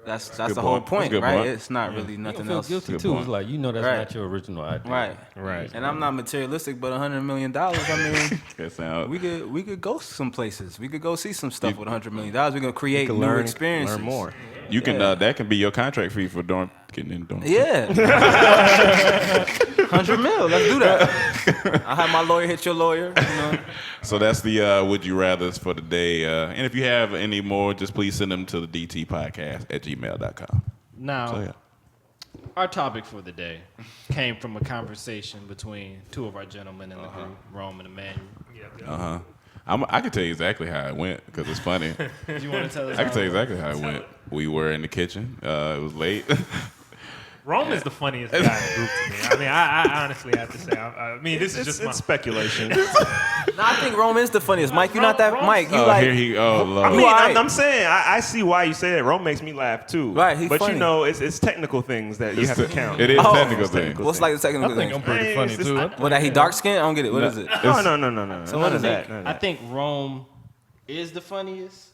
G: That's
D: good
G: the whole
D: point. That's a
G: point,
D: good
G: right?
D: point.
G: It's not really
H: You
G: nothing
H: feel
G: else.
H: guilty
D: Good
H: too.
D: point.
H: It's like, you know that's
G: Right.
H: not your original idea.
F: Right.
G: And I'm not materialistic, but $100 million. I mean,
D: that sound.
G: we could go some places. We could go see some stuff with $100 million. We could create
F: can
G: new
F: learn
G: experiences.
F: Learn more.
D: You can that can be your contract fee for getting in dorm.
G: Yeah. 100 mil. Let's do that. I'll have my lawyer hit your lawyer. You know.
D: So that's the would you rather's for the day. And if you have any more, just please send them to the dtpodcast@gmail.com.
E: Now,
D: So yeah.
E: our topic for the day came from a conversation between two of our gentlemen in the group, Rome and Emmanuel.
D: I can tell you exactly how it went because it's funny.
E: Do you want to tell us?
D: I can tell you
E: how it
D: exactly how it went. We were in the kitchen. It was late.
C: Rome is the funniest guy in the group to me. I mean, I honestly have to say. I mean, this is just my.
F: It's speculation.
G: No, I think Rome is the funniest. Mike, you're not that.
E: Rome-
G: Mike, you
D: Oh,
G: like.
D: here he. Oh Lord.
F: I mean,
G: Right.
F: I'm saying I see why you say that. Rome makes me laugh too.
G: Right, he's
F: but
G: funny.
F: you know, it's technical things that you have to count.
D: It is
G: Oh.
D: technical
F: It's
D: thing.
F: technical.
G: What's like the
A: I
G: technical
A: think
G: thing?
A: I'm pretty
F: Hey,
A: funny
F: it's-
A: too.
G: What, that he dark skinned? I don't get it. What is it?
F: No.
G: So what is
F: that?
G: that?
E: I think Rome is the funniest.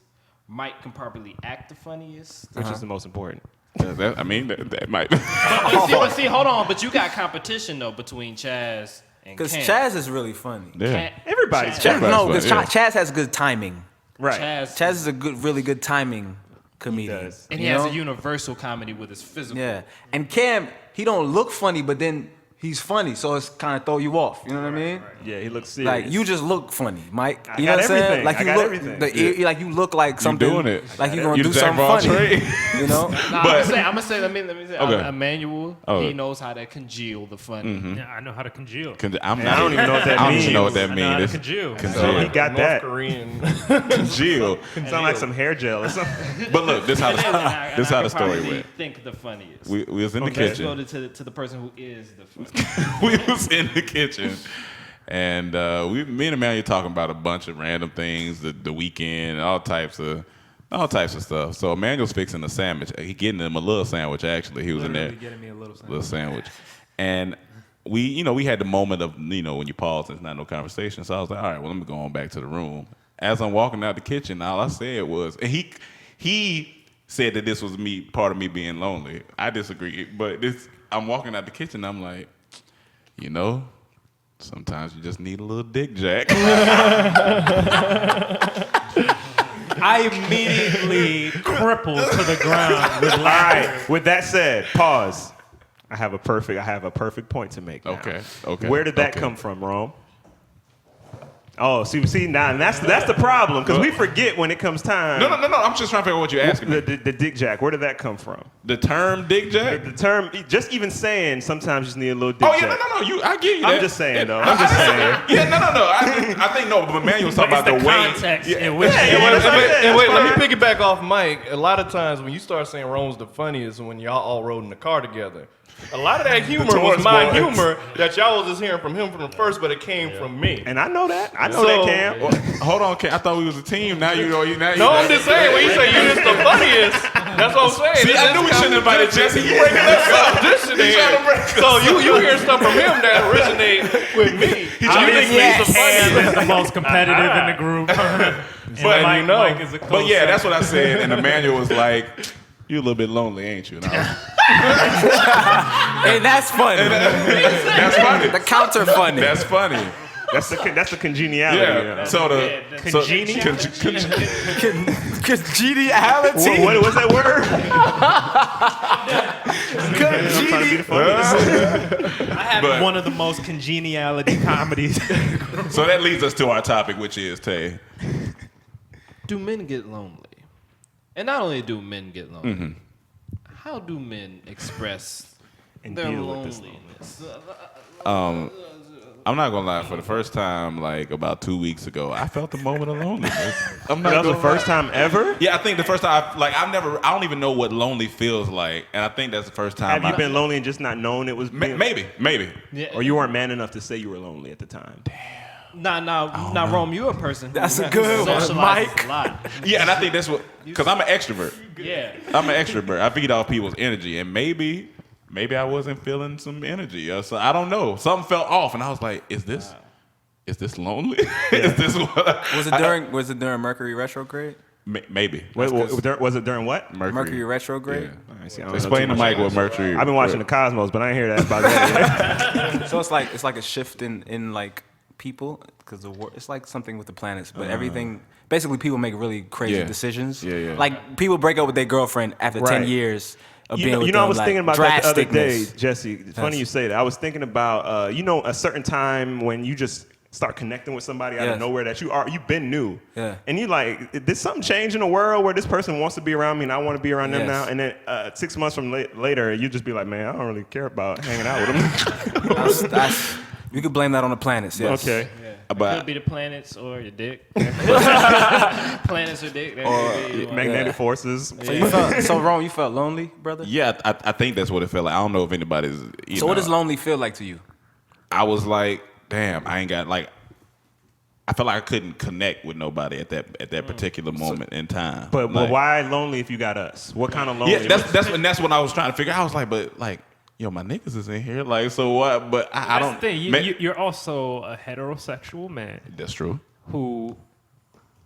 E: Mike can probably act the funniest.
F: Which is the most important?
D: I mean, that might.
E: But see, hold on. But you got competition though between Chaz and
G: Because
E: Cam.
G: Chaz is really funny.
D: Yeah.
F: Everybody's
E: Chaz-
F: funny.
G: No, because
D: funny, yeah.
G: Chaz has good timing.
F: Right.
G: Chaz is a really good timing comedian.
F: does.
E: and he
G: you
E: has
G: know?
E: a universal comedy with his physical.
G: Yeah, and Cam, he don't look funny, but then he's funny, so it's kind of throw you off. You know what I mean?
F: Yeah, he looks serious.
G: Like you just look funny, Mike.
F: I
G: You know
F: got
G: what I'm saying?
F: everything.
G: Like
F: I
G: you
F: got
G: look,
F: everything.
G: like you look like something.
D: doing it.
G: Like you're gonna
D: You
G: do
D: the jack of
G: something
D: all
G: funny.
D: trades.
G: You know?
E: Nah,
D: But-
E: I'm gonna say. Let me say.
D: Okay.
E: Emmanuel,
D: Oh.
E: he knows how to congeal the funny.
C: Yeah, I know how to congeal.
D: I'm
F: I
D: not.
F: don't even know what that
D: I don't
F: means.
D: even know what that
C: I know how to
D: means.
C: congeal.
F: So he got
A: North
F: that.
A: Korean.
D: Jill.
F: Sound like some hair gel or something.
D: But look, this how
E: And
D: the, this
E: I
D: how
E: could
D: the story
E: probably
D: went.
E: Think the funniest.
D: We was in the
E: Let's go
D: kitchen.
E: to the person who is the funniest.
D: We was in the kitchen, and me and Emmanuel talking about a bunch of random things, the weekend, all types of stuff. So Emmanuel's fixing a sandwich. He getting him a little sandwich. Actually, he was in there,
C: Getting me a
D: little sandwich, and we had the moment of when you pause and it's not no conversation. So I was like, all right, well, let me go on back to the room. As I'm walking out the kitchen, all I said was, and he said that this was part of me being lonely. I disagree, but I'm walking out the kitchen, I'm like, sometimes you just need a little dick, Jack.
C: I immediately crippled to the ground with
F: All
C: laughter.
F: right. With that said, pause. I have a perfect point to make. Now.
D: Okay.
F: Where did that
D: Okay.
F: come from, Rome? Oh, see now, and that's the problem because we forget when it comes time.
D: No. I'm just trying to figure out what you're asking me.
F: The dick jack. Where did that come from?
D: The term dick, Jack?
F: The term, just even saying, sometimes you just need a little dick
D: Oh yeah,
F: jack.
D: no. I get you. That.
F: I'm just saying though. I'm just saying.
D: Yeah, no. I think no, but Emmanuel was talking
C: It's
D: about
C: the
D: the way.
C: context
D: Yeah.
C: in which
F: Yeah, well, that's what I said.
A: And wait,
F: That's
A: let me
F: fine.
A: piggyback off Mike. A lot of times when you start saying Rome's the funniest, when y'all all rode in the car together. A lot of that humor was my humor that y'all was just hearing from him from the first, but it came from me.
F: And I know that. I know
A: So-
F: that, Cam.
D: Well, hold on, Cam. I thought we was a team. Now you.
A: No, I'm just saying when you say you just the funniest, that's what I'm saying.
D: See, I knew we shouldn't have invited Jesse. You breaking us up.
A: Competition
D: He trying to break us
A: So you hear stuff from him that originate with me. I think he's the
C: Cam
A: funniest.
C: is the most competitive in the group.
D: But
C: Mike,
A: you know.
C: Mike is a
D: But yeah, that's what I said. And Emmanuel was like, You a little bit lonely, ain't you? And I was,
G: Hey, that's funny.
D: that's funny.
G: The counter funny.
D: That's funny.
F: That's the congeniality.
D: Yeah.
F: You know?
D: So the
F: Congeniality?
G: Congeniality.
F: What was that word? I'm trying to be the funniest.
C: I have one of the most congeniality comedies.
D: So that leads us to our topic, which is Tay.
E: Do men get lonely? And not only do men get lonely,
D: Mm-hmm.
E: how do men express
F: And
E: their
F: deal with this
E: loneliness?
D: I'm not gonna lie. For the first time, like about 2 weeks ago, I felt a moment of loneliness. I'm not
F: That was the
D: gonna
F: first
D: lie.
F: time ever?
D: Yeah, I think the first time. I don't even know what lonely feels like, and I think that's the first time.
F: Have you been lonely and just not known it was
D: Maybe.
E: Yeah.
F: Or you weren't man enough to say you were lonely at the time?
E: Nah, Rome, you're a person.
G: That's a good one,
E: Socializes
G: Mike.
E: a lot.
D: Yeah, and I think that's what. Because I'm an extrovert.
E: Yeah.
D: I'm an extrovert. I feed off people's energy, and maybe I wasn't feeling some energy, or so I don't know. Something felt off, and I was like, "Is this lonely? Is this what?"
G: Was it during Mercury retrograde?
D: Maybe.
F: Was it during what?
G: Mercury retrograde.
D: Yeah.
F: I see, I don't know
D: Explain
F: too
D: to
F: much.
D: Mike what Mercury.
F: I've been watching the Cosmos, but I ain't hear that about that.
G: So it's like a shift in like people because it's like something with the planets, but everything. Basically, people make really crazy
D: Yeah.
G: decisions.
D: Yeah.
G: Like people break up with their girlfriend after 10
F: Right.
G: years of
F: You
G: being
F: know,
G: with
F: you know,
G: them.
F: I was
G: like,
F: thinking about that the other day,
G: drasticness.
F: Jesse. It's funny you say that. I was thinking about, a certain time when you just start connecting with somebody out of
G: Yes.
F: nowhere that you've been new.
G: Yeah.
F: And you like, did something change in the world where this person wants to be around me and I want to be around them
G: Yes.
F: now? And then 6 months from later, you just be like, man, I don't really care about hanging out with them.
G: You could blame that on the planets. Yes.
F: Okay.
C: It
D: But
C: could be the planets or your dick. Planets or dick. That could be one.
F: Magnetic forces.
G: So Ron, you felt lonely, brother?
D: yeah, I think that's what it felt like. I don't know if anybody's.
G: So what does lonely feel like to you?
D: I was like, damn, I ain't got like. I felt like I couldn't connect with nobody at that particular moment in time.
F: But
D: Like,
F: why lonely if you got us? What kind of
D: Yeah,
F: lonely?
D: that's what I was trying to figure out. I was like, but like, yo, my niggas is in here. Like, so what? But I
C: That's
D: don't.
C: the thing.
D: ma-
C: You're also a heterosexual man
D: That's true.
C: who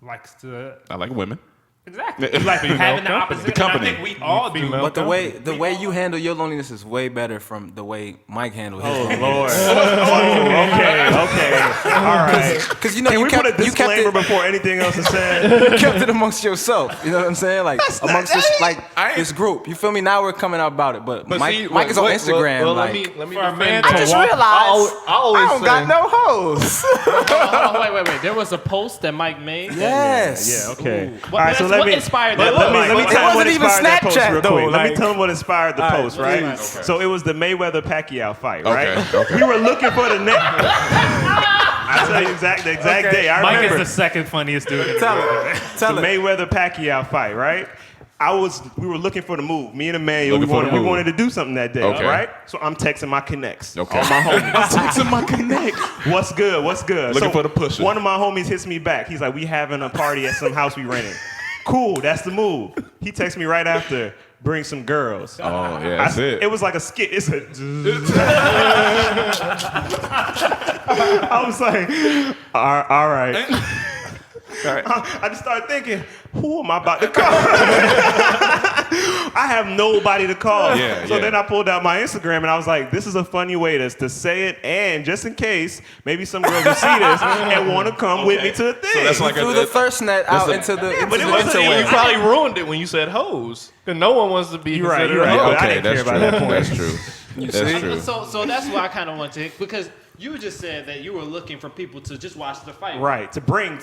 C: likes to
D: I like women.
C: exactly
D: The
C: like having the
D: female
C: opposite.
D: the company.
C: And I think we all do.
G: But the way you handle your loneliness is way better from the way Mike handled his
F: Oh
G: loneliness.
F: Lord. Okay. All right.
G: Because you know
F: Can
G: you
F: we
G: kept,
F: put a
G: you kept
F: disclaimer
G: it
F: before anything else is said?
G: you kept it amongst yourself. You know what I'm saying? Like amongst this group. You feel me? Now we're coming out about it. But Mike is on Instagram.
A: Well,
G: like,
A: let me
C: For a
A: defend
C: man
A: that.
C: to
G: I just
C: walk-
G: realized
A: I always
G: don't
A: say-
G: got no hoes.
C: Oh, wait. There was a post that Mike made.
G: Yes.
F: Yeah, okay.
C: What,
F: All right, so let
C: what
F: me
C: inspired
F: let
C: that?
F: me
C: post?
F: tell you what
G: wasn't even
F: inspired that post
G: Snapchat,
F: real
G: though,
F: quick. Let me
G: like-
F: tell them what inspired the post, right?
C: Okay.
F: So it was the Mayweather-Pacquiao fight, right?
D: Okay.
F: We were looking for the next. I tell you the exact day. I
C: Mike
F: remember
C: is the second funniest dude. In the
G: Tell
C: world.
G: it.
F: the
G: Tell it.
F: Mayweather-Pacquiao fight, right? We were looking for the move. Me and Emmanuel, we
D: Looking for the
F: wanted, we
D: move.
F: wanted to do something that day,
D: Okay.
F: right? So I'm texting my connects,
D: Okay.
F: all my homies.
D: I'm texting my connect.
F: What's good?
D: Looking for the pusher.
F: One of my homies hits me back. He's like, we having a party at some house we rented. Cool, that's the move. He texts me right after, bring some girls.
D: Oh yeah, that's it.
F: It was like a skit. It's a. I was like, all right. I just started thinking, who am I about to call? I have nobody to call.
D: Yeah,
F: so
D: yeah.
F: then I pulled out my Instagram and I was like, this is a funny way to say it. And just in case, maybe some girls will see this and want to come with me to the thing.
D: So that's like
G: Threw the first net out into the
F: but it
A: You
F: wasn't even-
A: probably ruined it when you said hoes. Because no one wants to be
F: You're right,
A: considered
F: you're right.
A: a hoe.
F: But I
D: Okay,
F: didn't
D: that's
F: care
D: true.
F: about that point.
D: That's true. That's true.
E: So that's why I kind of want to, because you just said that you were looking for people to just watch the fight.
F: Right, to bring.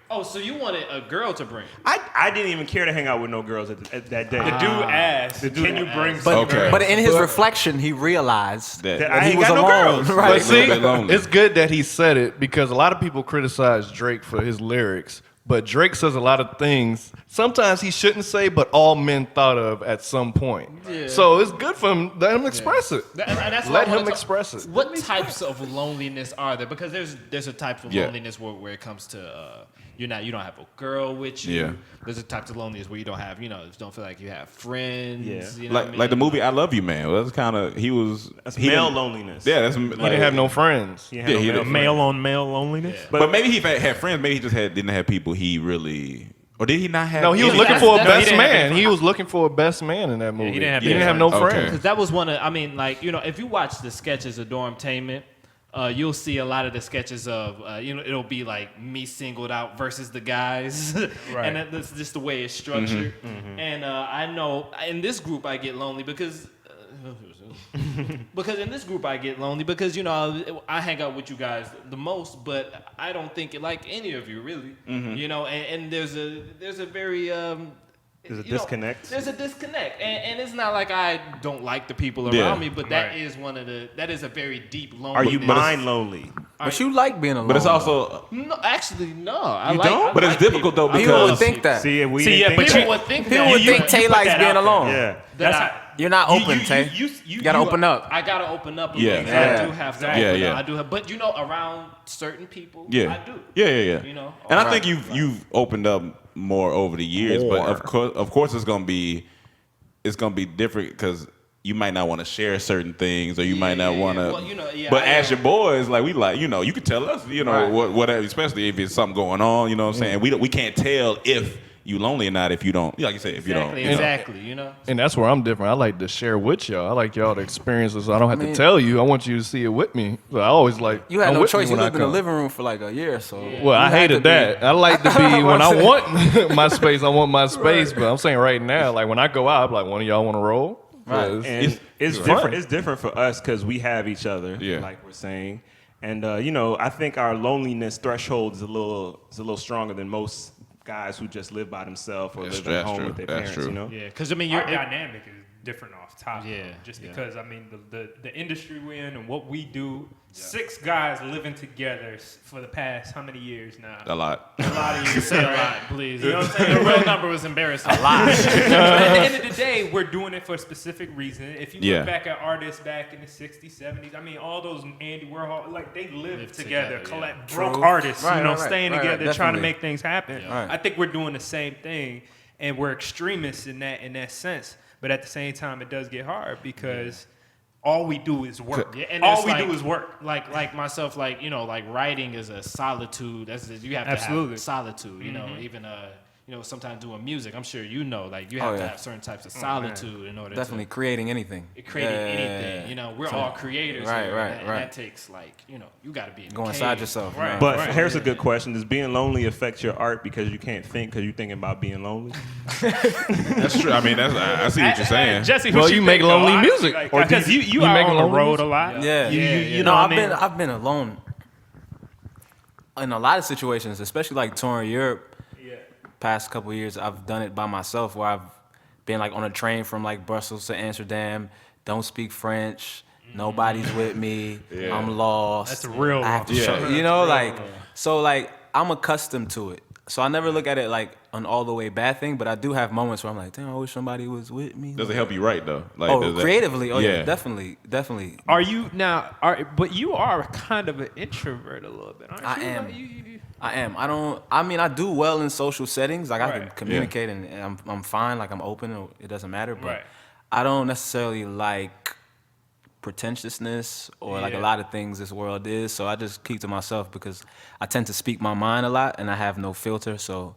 E: Oh, so you wanted a girl to bring.
F: I didn't even care to hang out with no girls at that day.
C: The dude asked, "Can you bring some?"
D: Okay.
G: But in his reflection, he realized
D: That-
F: That
G: that
F: I
G: he
F: ain't
G: was
F: got no
G: alone.
F: girls.
G: Right.
A: But see,
D: little bit lonely.
A: it's good that he said it because a lot of people criticize Drake for his lyrics. But Drake says a lot of things sometimes he shouldn't say, but all men thought of at some point.
E: Yeah.
A: So it's good for him. Let him express it.
E: And that's
A: Let
E: why I
A: him
E: wanna
A: express it.
E: What types of loneliness are there? Because there's a type of
D: Yeah.
E: loneliness where it comes to you don't have a girl with you.
D: Yeah.
E: There's a type of loneliness where you don't have don't feel like you have friends.
F: Yeah.
E: You know what I mean?
D: Like the movie I Love You Man. Well, that's kind of he was.
F: That's
D: he
F: male
D: didn't-
F: loneliness.
D: Yeah, that's
A: He didn't have no friends.
F: He had
D: Yeah,
F: no
D: he
F: male
D: didn't.
C: Male on male loneliness.
D: But maybe he had friends. Maybe he just didn't have people he really Or did he not have?
A: No, he was
C: Yeah,
A: looking for a
C: no, he
A: best
C: didn't have
A: man.
C: any
A: He was looking for a best man in that movie.
C: he didn't have
A: he didn't
C: any
A: have no
D: friends.
A: friends.
E: Because that was one of, I mean, like, you know, if you watch the sketches of Dormtainment, you'll see a lot of the sketches of, you know, it'll be like me singled out versus the guys.
C: Right.
E: And that's just the way it's structured. And I know in this group I get lonely because in this group I get lonely because, you know, I hang out with you guys the most, but I don't think like any of you really, you know, and there's a very,
F: There's a disconnect.
E: There's a disconnect, and it's not like I don't like the people around
D: Yeah.
E: me, but that is that is a very deep loneliness.
F: Are you mind lonely?
G: But you like being alone.
D: But it's
G: though.
D: also
E: No, actually, no.
D: you don't. But it's difficult though
G: People would
D: because
G: think that.
F: See, if we
C: See,
F: didn't
C: yeah,
F: think
C: but
F: that-
E: People would think
G: People
E: that.
G: would think Tay likes
C: that
G: being
C: out there.
G: alone.
F: yeah.
E: That
G: You're not open, Tay. You gotta open up.
E: I gotta open up. A
D: Yeah.
E: little bit.
G: Yeah.
E: I do have to.
D: Yeah,
E: open
D: yeah.
E: Up. I do have, but you know, around certain people,
D: yeah,
E: I do.
D: yeah.
E: You know,
D: and I
E: Right.
D: think you've opened up more over the years, but of course it's gonna be different because you might not want to share certain things, or you might not want to.
E: Well, you know, yeah,
D: but
E: I
D: as
E: am.
D: your boys, like we like, you know, you can tell us, you know,
E: Right.
D: whatever, especially if it's something going on, you know what I'm saying. We can't tell if you lonely or not if you don't, like you said, if you don't. You know.
E: Exactly. You know.
A: And that's where I'm different. I like to share with y'all. I like y'all to experience it, so I don't have to tell you. I want you to see it with me. So I always like.
G: You had
A: I'm
G: no
A: with
G: choice.
A: me
G: You
A: when I
G: lived in the
A: come.
G: living room for like a year, so.
A: Well, I
G: you had
A: hated
G: to be-
A: that. I like to be when I want my space. I want my space. But I'm saying right now, like when I go out, I'm like, one of y'all want to roll?
G: Right.
A: 'Cause
F: And it's
A: fun.
F: different. It's different for us because we have each other,
D: Yeah.
F: like we're saying. And you know, I think our loneliness threshold is a little stronger than most guys who just live by themselves or live at
D: that's
F: home
D: true.
F: with their
D: That's
F: parents.
D: true.
F: You know.
E: Yeah, because I mean,
C: Our
E: you're
C: dynamic is different off top.
E: Yeah,
C: though, just
E: yeah.
C: because I mean the industry we're in and what we do. 6 guys living together for the past how many years now?
D: A lot.
C: A lot of
E: You
C: years.
E: say a lot, please. You know what I'm saying? The real number was embarrassing. A lot.
C: But at the end of the day, we're doing it for a specific reason. If you
D: Yeah.
C: look back at artists back in the 60s, 70s, I mean, all those Andy Warhol, like they lived together,
E: together,
C: broke artists,
G: Right,
C: you know,
G: right,
C: staying
G: right,
C: together,
G: right,
C: trying to
G: definitely.
C: make things happen.
G: Right.
C: I think we're doing the same thing, and we're extremists in that sense. But at the same time, it does get hard because all we do is work.
E: Yeah, and
C: all
E: it's
C: we
E: like-
C: do is work.
E: Like myself, like, you know, like writing is a solitude. You have to
C: Absolutely.
E: have solitude. You know, even you know, sometimes doing music, I'm sure you know, like you have
G: Oh,
E: to
G: yeah.
E: have certain types of solitude in order
G: Definitely creating anything.
E: to create
G: Yeah,
E: anything. You know, we're all creators.
G: Right,
E: here,
G: right,
E: and
G: right.
E: that takes like, you know, you got to be in the
G: Go inside
E: cave.
G: yourself.
C: Right.
G: man.
F: But here's a good question: does being lonely affect your art because you can't think because you're thinking about being lonely?
D: That's true. I mean, I see what you're saying.
C: Jesse,
A: Well,
C: what
A: you
C: you
A: make
C: think, though?
A: lonely music. Or do
C: Because you
A: you
C: are
A: make
C: on the
A: lonely
C: road
A: music?
C: a lot.
G: Yeah.
C: You
G: No,
C: know what I mean?
G: I've been alone in a lot of situations, especially like touring Europe.
C: Yeah.
G: Past couple of years, I've done it by myself, where I've been like on a train from like Brussels to Amsterdam. Don't speak French. Nobody's with me. I'm lost.
C: That's real
G: I have to
D: lost.
G: show,
D: Yeah.
G: you know, like so like I'm accustomed to it. So I never look at it like an all the way bad thing, but I do have moments where I'm like, damn, I wish somebody was with me.
D: Does it help you write though? Like,
G: Oh,
D: does that-
G: creatively? Oh yeah, definitely.
C: Are you now? But you are kind of an introvert a little bit, aren't you?
G: I am.
C: Like, you-
G: I am. I mean, I do well in social settings. Like I can
C: Right.
G: communicate and I'm fine. Like I'm open. It doesn't matter. But
C: Right.
G: I don't necessarily like pretentiousness or like a
C: Yeah.
G: lot of things this world is. So I just keep to myself because I tend to speak my mind a lot and I have no filter. So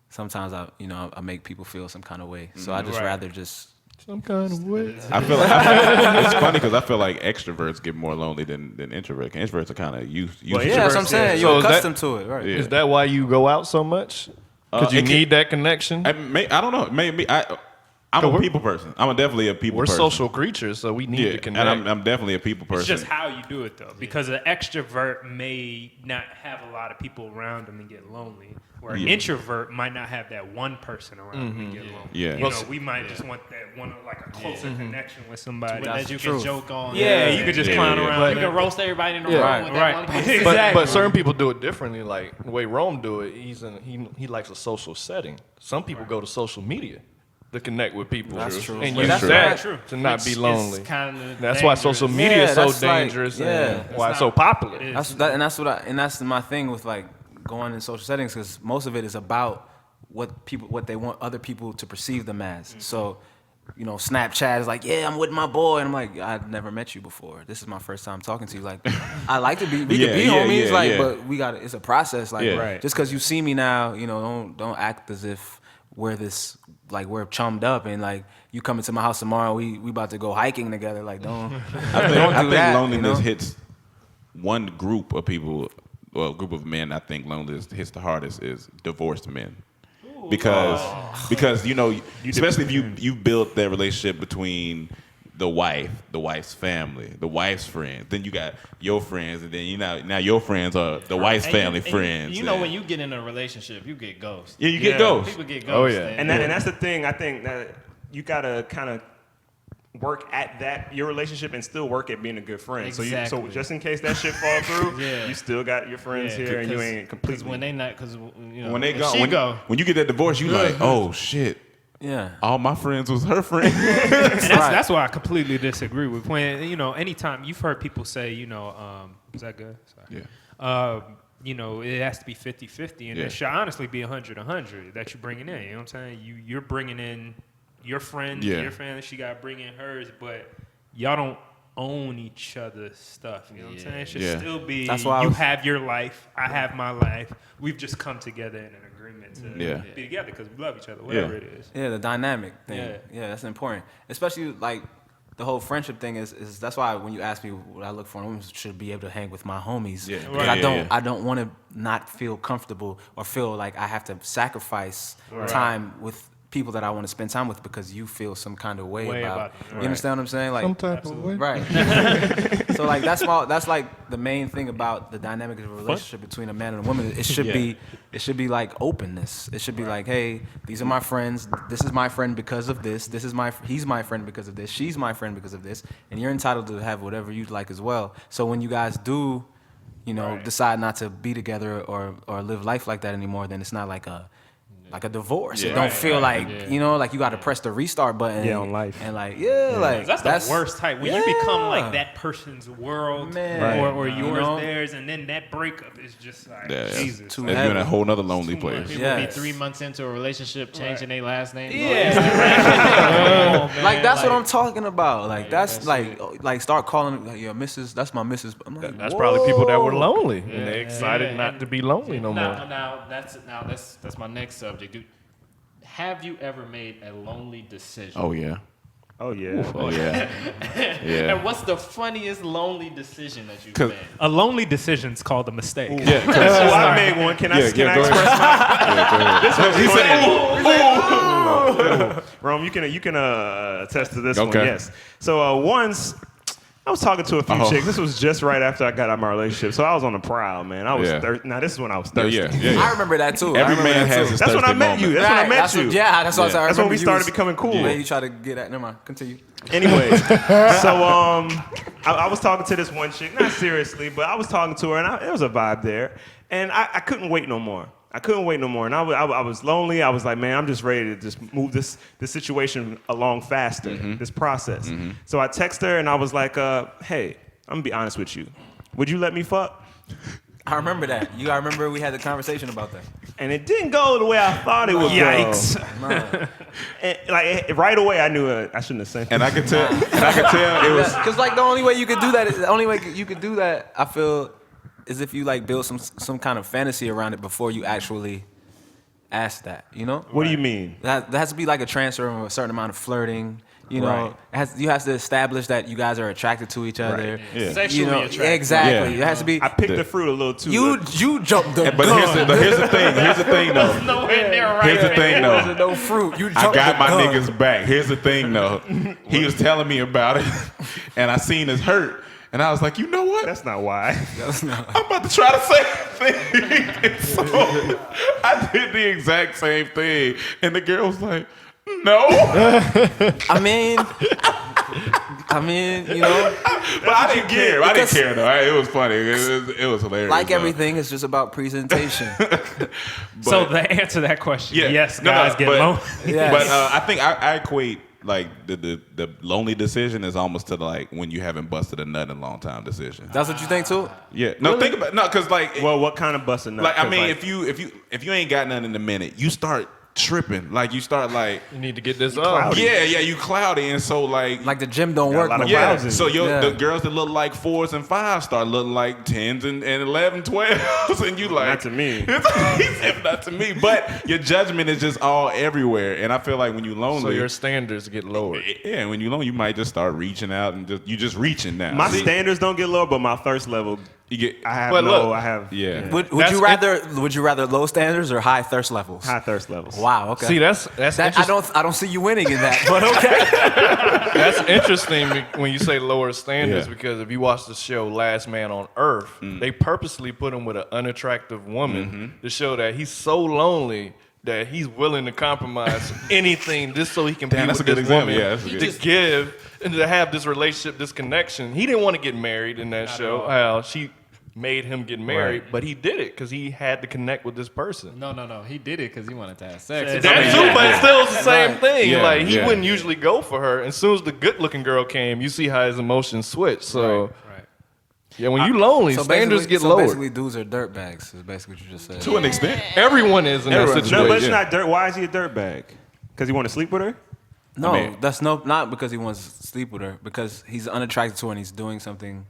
G: sometimes I make people feel some kind of way. So I just
C: Right.
G: rather just.
A: Some kind of way.
D: I feel like it's funny because I feel like extroverts get more lonely than introverts. Introverts are kind of used.
F: Well,
D: to
G: Yeah, that's what I'm
F: Introverts,
G: saying.
F: yeah.
G: You're
A: So is that-
G: accustomed to it, right?
D: Yeah.
A: Is that why you go out so much? Because you
D: it can-
A: need that connection?
D: I don't know. Maybe I'm a people person. I'm definitely a people
A: We're
D: person.
A: social creatures, so we need
D: Yeah,
A: to connect.
D: and I'm definitely a people person.
C: It's just how you do it though, because an extrovert may not have a lot of people around them and get lonely, where an
D: Yeah.
C: introvert might not have that one person around them and get lonely.
D: Yeah.
C: You
D: Well,
C: know, we might just want that one, like a closer connection with somebody.
E: That you
G: true.
E: can joke on.
C: Yeah, you could just
D: Yeah,
C: clown
D: yeah.
C: around.
E: You can roast everybody in the room
A: Yeah.
E: with
C: Right.
E: that one person.
C: Exactly.
A: But certain people do it differently. Like the way Rome do it, he likes a social setting. Some people go to social media to connect with people.
G: That's true.
A: And
G: But
A: use
G: that's
A: that
C: true.
A: to not be lonely.
E: Kinda
A: That's why social
E: dangerous.
A: media
G: Yeah,
A: is so
G: that's like-
A: dangerous
G: yeah.
A: and why it's so popular.
G: That's my thing with like going in social settings because most of it is about what they want other people to perceive them as. So you know, Snapchat is like, yeah, I'm with my boy, and I'm like, I've never met you before. This is my first time talking to you. Like, I like to be, we could be homies, but we got it's a process. Like, just because you see me now, you know, don't act as if we're this, like we're chummed up, and like you come into my house tomorrow, we about to go hiking together. Like, don't
D: I think
G: that,
D: loneliness
G: you know?
D: hits one group of people, well, a group of men. I think loneliness hits the hardest is divorced men. Because you know, especially if you built that relationship between the wife's family, the wife's friends, then you got your friends, and then now your friends are the wife's family friends.
E: You know, when you get in a relationship, you get ghosted.
D: Yeah, you get ghosted.
E: People get ghosted.
A: Oh yeah,
F: And that's the thing. I think that you gotta kind of work at that your relationship and still work at being a good friend.
E: Exactly.
F: So just in case that shit fall through, you still got your friends here, and you ain't completely.
E: Because when they not, because you know,
D: when they
E: if
D: go, when you get that divorce, you like, oh shit.
G: Yeah.
D: All my friends was her friend.
C: And that's why I completely disagree with when, you know, anytime you've heard people say, you know, is that good? Sorry.
D: Yeah.
C: You know, it has to be 50-50, and it should honestly be 100-100 that you're bringing in. You know what I'm saying? You're bringing in your friends, your family. She got to bring in hers, but y'all don't own each other's stuff. You know what I'm saying? It should still be.
G: That's why
C: you have your life, I have my life. We've just come together in an agreement to be together because we love each other, whatever it is.
G: Yeah, the dynamic thing. Yeah, that's important. Especially like the whole friendship thing is that's why when you ask me what I look for in women, should be able to hang with my homies.
D: Yeah.
G: Because I don't want to not feel comfortable or feel like I have to sacrifice time with people that I want to spend time with because you feel some kind of way about them. You understand what I'm saying? Like
A: Some type of way.
G: right. So like that's like the main thing about the dynamic of a relationship between a man and a woman. It should be like openness. It should be like, hey, these are my friends. This is my friend because of this. He's my friend because of this. She's my friend because of this. And you're entitled to have whatever you'd like as well. So when you guys do, you know, decide not to be together or live life like that anymore, then it's not like a divorce. It don't feel like you know, like you got to press the restart button.
F: Yeah, on life.
G: And like like
C: That's the worst type when you become like that person's world or yours,
G: you know?
C: theirs, and then that breakup is just like Jesus.
G: Too
D: That's
G: heavy.
D: been a whole nother lonely place.
E: People be 3 months into a relationship changing their last name.
G: Like that's what I'm talking about. Like that's like start calling your missus. That's my missus. I'm like,
A: That's probably people that were lonely and they excited not to be lonely no more.
E: Now that's my next subject, dude. Have you ever made a lonely decision?
D: Oh yeah.
F: Oh yeah.
D: Oh yeah. Yeah.
E: And what's the funniest lonely decision that you've made?
C: A lonely decision's called a mistake.
D: Yeah.
F: Oh, I made one. Can I express my? Rome, you can attest to this one. Yes. So once I was talking to a few chicks. This was just right after I got out of my relationship. So I was on the prowl, man. I was Now this is when I was thirsty.
G: I remember that too.
D: Every man has his
F: That's when I
D: thirsty
F: met you.
D: moment.
F: That's when I met you.
G: That's what I
F: That's when we started becoming cool.
G: Yeah, you try to get at. Never mind. Continue.
F: Anyway, so I was talking to this one chick, not seriously, but I was talking to her, and there was a vibe there, and I couldn't wait no more. And I was lonely. I was like, man, I'm just ready to just move this situation along faster, this process. So I texted her, and I was like, hey, I'm gonna be honest with you. Would you let me fuck?
G: I remember that. I remember we had the conversation about that.
F: And it didn't go the way I thought it would go.
C: Yikes.
F: And, like right away, I knew I shouldn't have sent it.
D: And I could tell. It was
G: Because like the only way you could do that, I feel, is if you like build some kind of fantasy around it before you actually ask that. You know?
F: What do you mean?
G: That has to be like a transfer of a certain amount of flirting. You know, you have to establish that you guys are attracted to each other.
D: Yeah.
E: Sexually attracted.
G: Exactly.
D: Yeah.
G: It has to be.
F: I picked the fruit a little too.
G: You jumped the
D: But
G: gun.
D: here's the thing. Here's the thing though.
E: Nowhere near right.
D: Here's the thing
G: There's
D: though.
G: no fruit. You jumped
D: I got
G: the
D: my
G: gun.
D: niggas back. Here's the thing though. He was telling me about it, and I seen his hurt, and I was like, you know what?
F: That's not why.
D: I'm about to try the same thing. And so I did the exact same thing, and the girl was like, no.
G: I mean, you know.
D: But I didn't care. I didn't care though. It was funny. It was hilarious.
G: Like
D: though.
G: everything, it's just about presentation.
C: So the answer to that question, yes,
D: No,
C: guys get
D: but,
C: lonely.
G: Yes.
D: But I think I equate like the lonely decision is almost to like when you haven't busted a nut in a long time decision.
G: That's what you think too?
D: Yeah. No, because like
F: Well, what kind of busting nut?
D: like I mean, if you ain't got nothing in a minute, you start tripping. Like you start like,
A: You need to get this up.
D: yeah, you cloudy, and so like
G: the gym don't work.
F: lot of
G: no more.
F: clouds in
D: so
F: you.
D: the girls that look like 4s and 5s start looking like 10s and 11, 12s, and you like
F: Not to me.
D: He said not to me, but your judgment is just all everywhere, and I feel like when you lonely,
A: So your standards get lowered.
D: yeah, when you lonely, you might just start reaching out and you just reaching now.
F: My standards don't get lower, but my thirst level,
D: you get
F: I have
A: But look,
D: yeah.
G: Would
A: That's
G: you rather low standards or high thirst levels?
F: high thirst levels.
G: Wow. Okay.
A: See, that's
G: that,
A: interesting.
G: I don't see you winning in that, but okay.
A: That's interesting when you say lower standards
D: Yeah.
A: because if you watch the show Last Man on Earth, they purposely put him with an unattractive woman to show that he's so lonely that he's willing to compromise anything just so he can
D: Damn,
A: be
D: that's
A: with
D: a good
A: this
D: example.
A: woman
D: Yeah, that's a good-
A: to give and to have this relationship, this connection. He didn't want to get married in that show. How she made him get married, but he did it because he had to connect with this person.
J: No. He did it because he wanted to have sex.
A: That too, but it still was the same thing.
D: Yeah,
A: like he
D: yeah.
A: wouldn't usually go for her. And as soon as the good-looking girl came, you see how his emotions switch. So
J: Right.
A: yeah, when you lonely, standards get lowered.
G: Basically, dudes are dirtbags. Is basically what you just said.
D: To an extent.
A: Everyone is in that
D: Everyone.
A: situation.
F: No, but it's
D: Yeah.
F: not dirt. Why is he a dirtbag? Because he want to sleep with her?
G: No,
D: I mean-
G: that's not because he wants to sleep with her. Because he's unattracted to her and he's doing something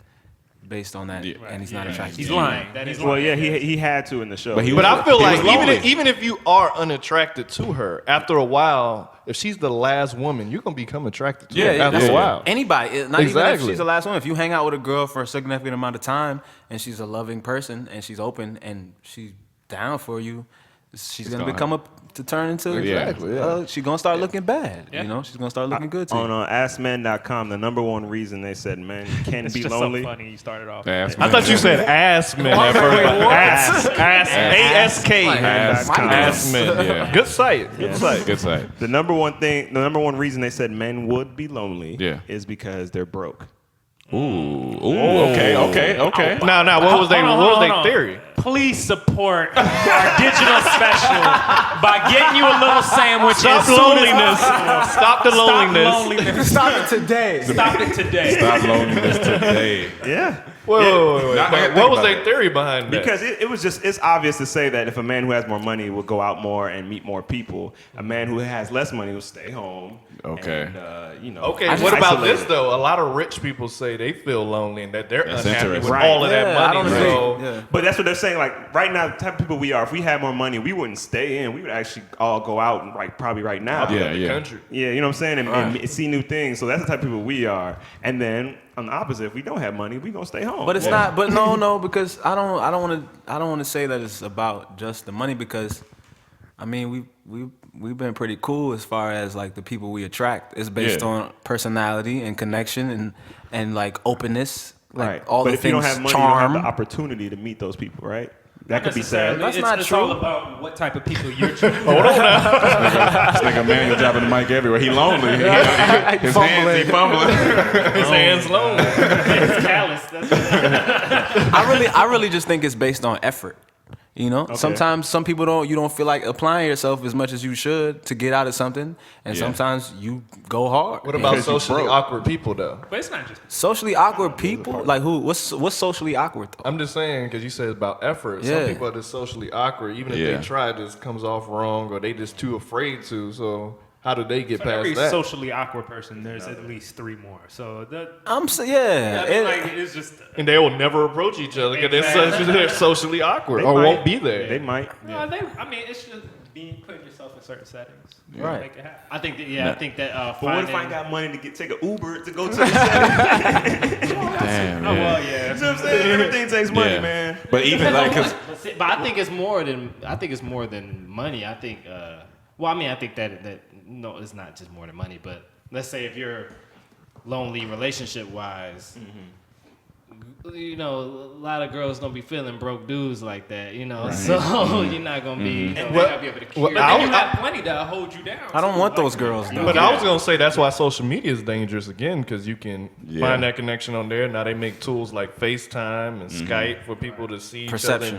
G: based on that,
D: Yeah.
G: and he's not attracted.
C: He's
G: to her.
C: lying. He's
F: Well,
C: lying.
F: yeah, he had to in the show.
D: But he
A: But I feel
D: He
A: like
D: was lonely.
A: even if you are unattracted to her, after a while, if she's the last woman, you're gonna become attracted to her after
G: that's
A: a while.
G: Anybody, not even if
A: Exactly.
G: she's the last one. If you hang out with a girl for a significant amount of time and she's a loving person and she's open and she's down for you, she's gonna
D: gonna
G: turn into
A: Exactly, yeah.
G: she's gonna start looking bad. You know, she's gonna start looking good to you.
F: On AskMen.com, the number one reason they said men can
C: It's
F: be
C: just
F: lonely.
C: so funny you started off.
D: Ass
A: I thought you said ass men at first. Ask
D: Ass
A: men.
D: Yeah.
A: Good site. Good site.
D: Good side.
F: The number one reason they said men would be lonely
D: Yeah.
F: is because they're broke.
D: Ooh, okay.
A: Now, what was
C: Hold on.
A: their theory?
C: Please support our digital special by getting you a little sandwich.
A: Stop
C: as soon as
A: loneliness.
C: possible.
A: Stop the loneliness.
C: Stop loneliness.
G: Stop it today.
C: Stop it today.
D: Stop loneliness today.
F: Yeah.
A: Wait.
D: Now, I gotta think
A: What was
D: about
A: their theory behind that?
F: Because it's obvious to say that if a man who has more money will go out more and meet more people, a man who has less money will stay home.
D: Okay.
F: And,
A: Okay,
G: I just
A: what about
F: isolated.
A: this though? A lot of rich people say they feel lonely and that they're
D: That's
A: unhappy with
D: interesting.
A: all of that
G: Yeah, I
A: money.
G: don't agree.
A: So
G: Yeah.
F: But that's what they're saying. Like right now, the type of people we are, if we had more money, we wouldn't stay in. We would actually all go out and probably right now.
D: Yeah,
A: the
D: yeah.
A: country.
F: Yeah, you know what I'm saying, and see new things. So that's the type of people we are. And then on the opposite, if we don't have money, we gonna stay home.
G: But it's not. But no, because I don't want to say that it's about just the money because, I mean, we've been pretty cool as far as like the people we attract. It's based
D: Yeah.
G: on personality and connection and like openness. Like
F: right.
G: all
F: but
G: the
F: if you don't
G: things,
F: have money,
G: charm.
F: you don't have the opportunity to meet those people, right? That could be sad.
G: That's
C: it's,
G: not
C: it's
G: true.
C: all about what type of people you're trying.
D: This nigga Manuel dropping the mic everywhere. He lonely. His hands, he fumbling.
A: His hands lonely.
C: It's callous. That's what
G: I really just think it's based on effort. You know, sometimes some people you don't feel like applying yourself as much as you should to get out of something, and
D: Yeah.
G: sometimes you go hard.
A: What about
F: Because you
A: socially
F: broke.
A: awkward people though?
C: But it's not just.
G: Socially awkward people? Like who? What's socially awkward though?
A: I'm just saying because you said about effort.
G: Yeah.
A: Some people are just socially awkward. Even if
D: Yeah.
A: they try, it just comes off wrong or they just too afraid to. So how do they get
C: For every
A: past that?
C: socially awkward person, there's at least 3 more. So
G: Yeah.
C: it's just.
A: And they will never approach each other because they're socially awkward
F: They
A: or
F: might.
A: won't be there.
F: They might.
C: No, I mean, it's just putting yourself in certain settings.
G: Right.
C: Make it happen. I think that.
F: But what if I got money to take an Uber to go to the setting?
D: Damn,
C: Oh
D: man.
C: well, yeah.
F: You know what I'm saying? Everything takes money,
D: Yeah.
F: man.
D: But even like, cause
J: But I think it's more than money. I think. I think that no, it's not just more than money. But let's say if you're lonely relationship wise. You know, a lot of girls don't be feeling broke dudes like that, you know. So you're not gonna be, you know,
A: Well-
J: not be able to
A: well,
J: cure.
C: But
A: I
C: then you
A: was-
C: have plenty that'll hold you down.
G: I don't
C: too,
G: want
C: like,
G: those girls, though.
A: But I was gonna say that's why social media is dangerous again because you can
D: Yeah.
A: find that connection on there. Now they make tools like FaceTime and Skype for people to see each other
G: Perception,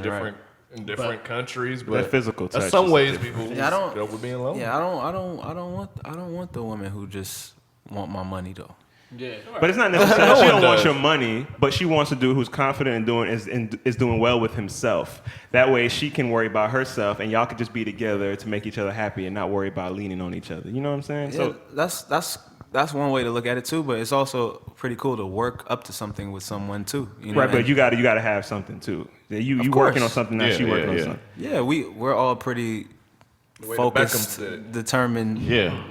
A: in different countries.
F: That
A: But
F: physical touch
A: that's some
F: is
A: ways
F: different.
A: people
G: Yeah, I don't-
A: go for being lonely.
G: Yeah, I don't want the women who just want my money though.
J: Yeah.
F: But it's not necessarily she
A: one
F: don't want
A: does.
F: your money, but she wants a dude who's confident in doing is doing well with himself. That way she can worry about herself, and y'all could just be together to make each other happy and not worry about leaning on each other. You know what I'm saying?
G: Yeah, that's one way to look at it too. But it's also pretty cool to work up to something with someone too. You know?
F: Right, but you got to have something too. You
G: course.
F: working on something now.
D: Yeah,
F: She working on
D: yeah.
F: something.
G: Yeah, we're all pretty
A: way the
G: focused,
A: Beckhams did it.
G: determined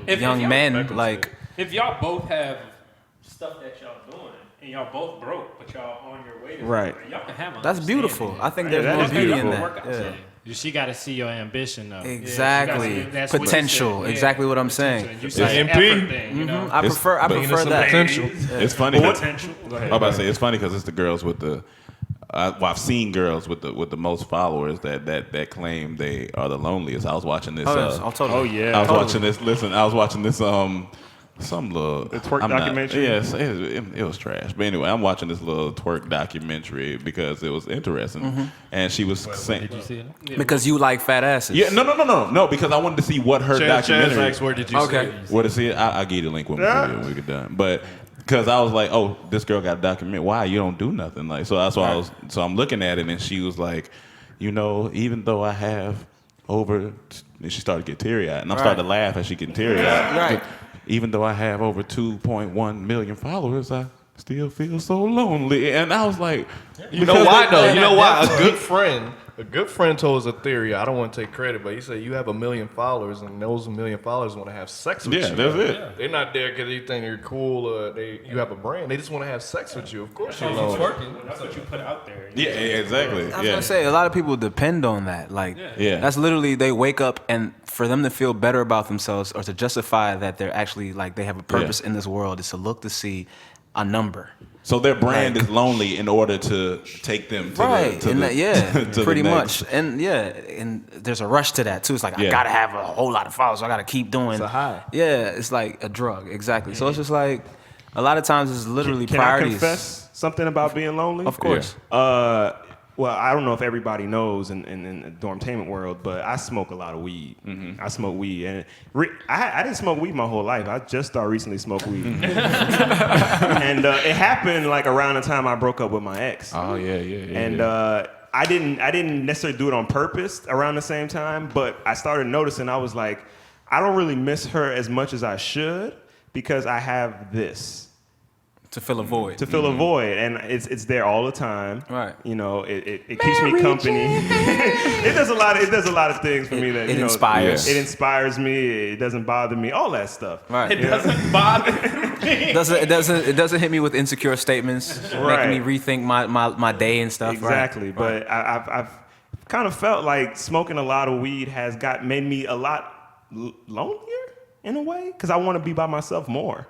C: If
G: young
C: y'all-
G: men.
A: Beckhams
G: Like,
C: If y'all both have stuff that y'all doing and y'all both broke, but y'all on your way to
F: Right.
C: somewhere, y'all can have
G: that's
C: understanding.
G: beautiful. I think
F: Yeah,
G: there's
F: that
G: more
F: is
G: beauty in
F: beautiful.
G: that. Yeah.
J: She got to see your ambition, though.
G: Exactly.
J: That's what you
G: Potential.
J: said. Yeah.
G: Exactly what I'm saying.
J: And you said
A: MP.
J: effort thing, you know?
G: I prefer
A: some
G: that.
A: potential.
D: It's funny.
F: But
D: that-
F: Go ahead.
D: I'm about to say it's funny because it's the girls with the. Well, I've seen girls with the most followers that claim they are the loneliest. I was watching this.
G: Oh, yes. I'll totally.
F: Oh yeah.
D: I was watching this. Listen, I was watching this. Some little
F: The twerk
D: I'm not-
F: documentary?
D: Yes, it was trash. But anyway, I'm watching this little twerk documentary because it was interesting, and she was saying,
H: Did you see it?
G: Because you like fat asses.
D: "Yeah, no, because I wanted to see what her
A: Chaz
D: documentary."
A: asks, where did you
G: Okay.
A: see it?
D: What to see it? I'll give you the link when we get done. But because I was like, oh, this girl got a documentary. Why you don't do nothing? Like, so that's why So I'm looking at it, and she was like, even though I have over, and she started to get teary eyed, and I'm starting to laugh as she getting teary eyed.
G: Right.
D: Even though I have over 2.1 million followers, I still feel so lonely. And I was like,
A: You know why though? You know why? A good friend told us a theory. I don't want to take credit, but he said you have 1 million followers, and those 1 million followers want to have sex with you.
D: Yeah, that's it.
A: They're not there because they think you're cool. You have a brand. They just want to have sex with you. Of course, you're
C: She's
A: lonely.
C: twerking. That's what you put out there.
D: Yeah, exactly.
G: I was
D: Yeah.
G: gonna say a lot of people depend on that. Like,
D: Yeah.
G: that's literally they wake up and for them to feel better about themselves or to justify that they're actually like they have a purpose in this world is to look to see a number.
D: So their brand is lonely in order to take them to
G: Right.
D: the, to
G: and
D: the,
G: that- yeah,
D: to the
G: pretty
D: next.
G: much. And and there's a rush to that too. It's like I
D: Yeah.
G: gotta have a whole lot of followers. So I gotta keep doing.
A: It's a high.
G: Yeah, it's like a drug. Exactly. So it's just like a lot of times it's literally
F: Can I
G: priorities.
F: confess something about being lonely?
G: Of course.
F: Well, I don't know if everybody knows in the Dormtainment world, but I smoke a lot of weed. I smoke weed, and I didn't smoke weed my whole life. I just started recently smoke weed, and it happened like around the time I broke up with my ex.
D: Oh yeah.
F: And I didn't necessarily do it on purpose around the same time, but I started noticing I was like, I don't really miss her as much as I should because I have this.
G: To fill a void.
F: To fill a void, and it's there all the time.
G: Right.
F: It keeps me company. It does a lot of things for me that
G: It inspires.
F: It inspires me. It doesn't bother me. All that stuff.
G: Right.
C: It doesn't bother me.
G: It doesn't hit me with insecure statements,
F: Right.
G: making me rethink my day and stuff.
F: Exactly.
G: Right.
F: But I've kind of felt like smoking a lot of weed has made me a lot lonelier in a way because I want to be by myself more.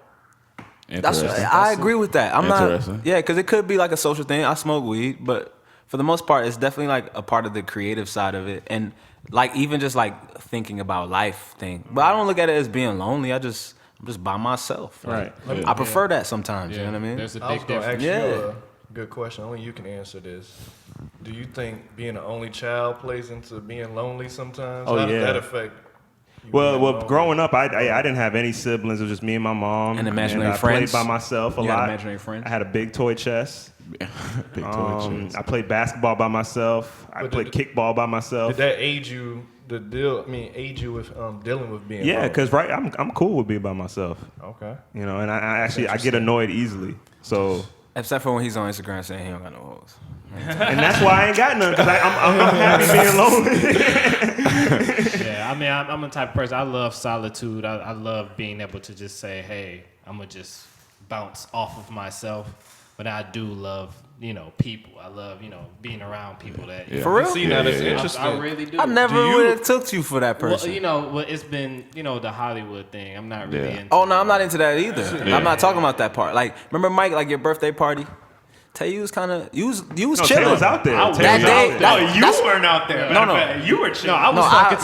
G: I agree with that. I'm not.
D: Interesting.
G: Yeah, because it could be like a social thing. I smoke weed, but for the most part, it's definitely like a part of the creative side of it, and like even just like thinking about life thing. But I don't look at it as being lonely. I'm just by myself. Like,
F: Right.
G: I prefer that sometimes. You know what I mean?
J: There's a
A: I was
J: big
A: going to
J: difference.
A: ask
G: Yeah.
A: you a good question. Only you can answer this. Do you think being an only child plays into being lonely sometimes?
F: Oh,
A: How does
F: yeah.
A: that affect you
F: Well,
A: being lonely?
F: growing up, I didn't have any siblings. It was just me and my mom.
G: And imaginary
F: I
G: friends?
F: played by myself a
G: You had
F: lot.
G: imaginary friends?
F: I had a big toy chest.
D: Big toy chest.
F: I played basketball by myself. I
A: But
F: played
A: did-
F: kickball by myself.
A: Did that aid you with dealing with being
F: Yeah,
A: lonely?
F: because I'm cool with being by myself.
A: Okay.
F: And I get annoyed easily. So
G: Except for when he's on Instagram saying he don't got no hoes.
F: and that's why I ain't got none because I'm happy being lonely.
J: Yeah, I mean, I'm the type of person, I love solitude. I love being able to just say, hey, I'm going to just bounce off of myself. But I do love, people. I love, being around people that,
G: For real?
A: See, now that's interesting.
J: I really do.
G: I never
A: Do you-
G: would have took you for that person.
J: Well, it's been, the Hollywood thing. I'm not really into
G: Oh no, I'm not into that either. I'm not talking about that part. Like, remember Mike, like your birthday party? Tay, you was kind of you was
F: No,
G: chilling.
F: Tay was out there. Tay was
G: That
F: out
G: day,
F: there.
G: that-
C: You
G: that's-
C: weren't out there.
G: No, no.
C: You were chilling.
J: I was
G: No,
J: talking to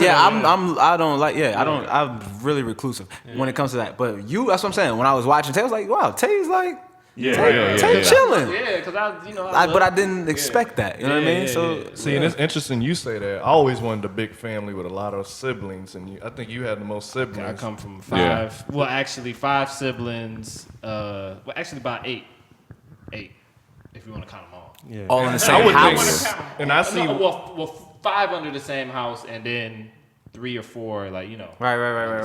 G: I'm really reclusive when it comes to that. But that's what I'm saying. When I was watching, Tay was like, wow, Tay's like, Tay chilling.
J: Yeah, because
G: But I didn't expect that. You know what I mean? So
A: See, and it's interesting you say that. I always wanted a big family with a lot of siblings, and I think you had the most siblings.
J: I come from 5. Well, actually 5 siblings. Well, actually about 8. 8, if you want to count them all.
F: Yeah.
G: all in the same house.
A: And I see.
J: Well, 5 under the same house, and then 3 or 4, like, you know.
G: Right.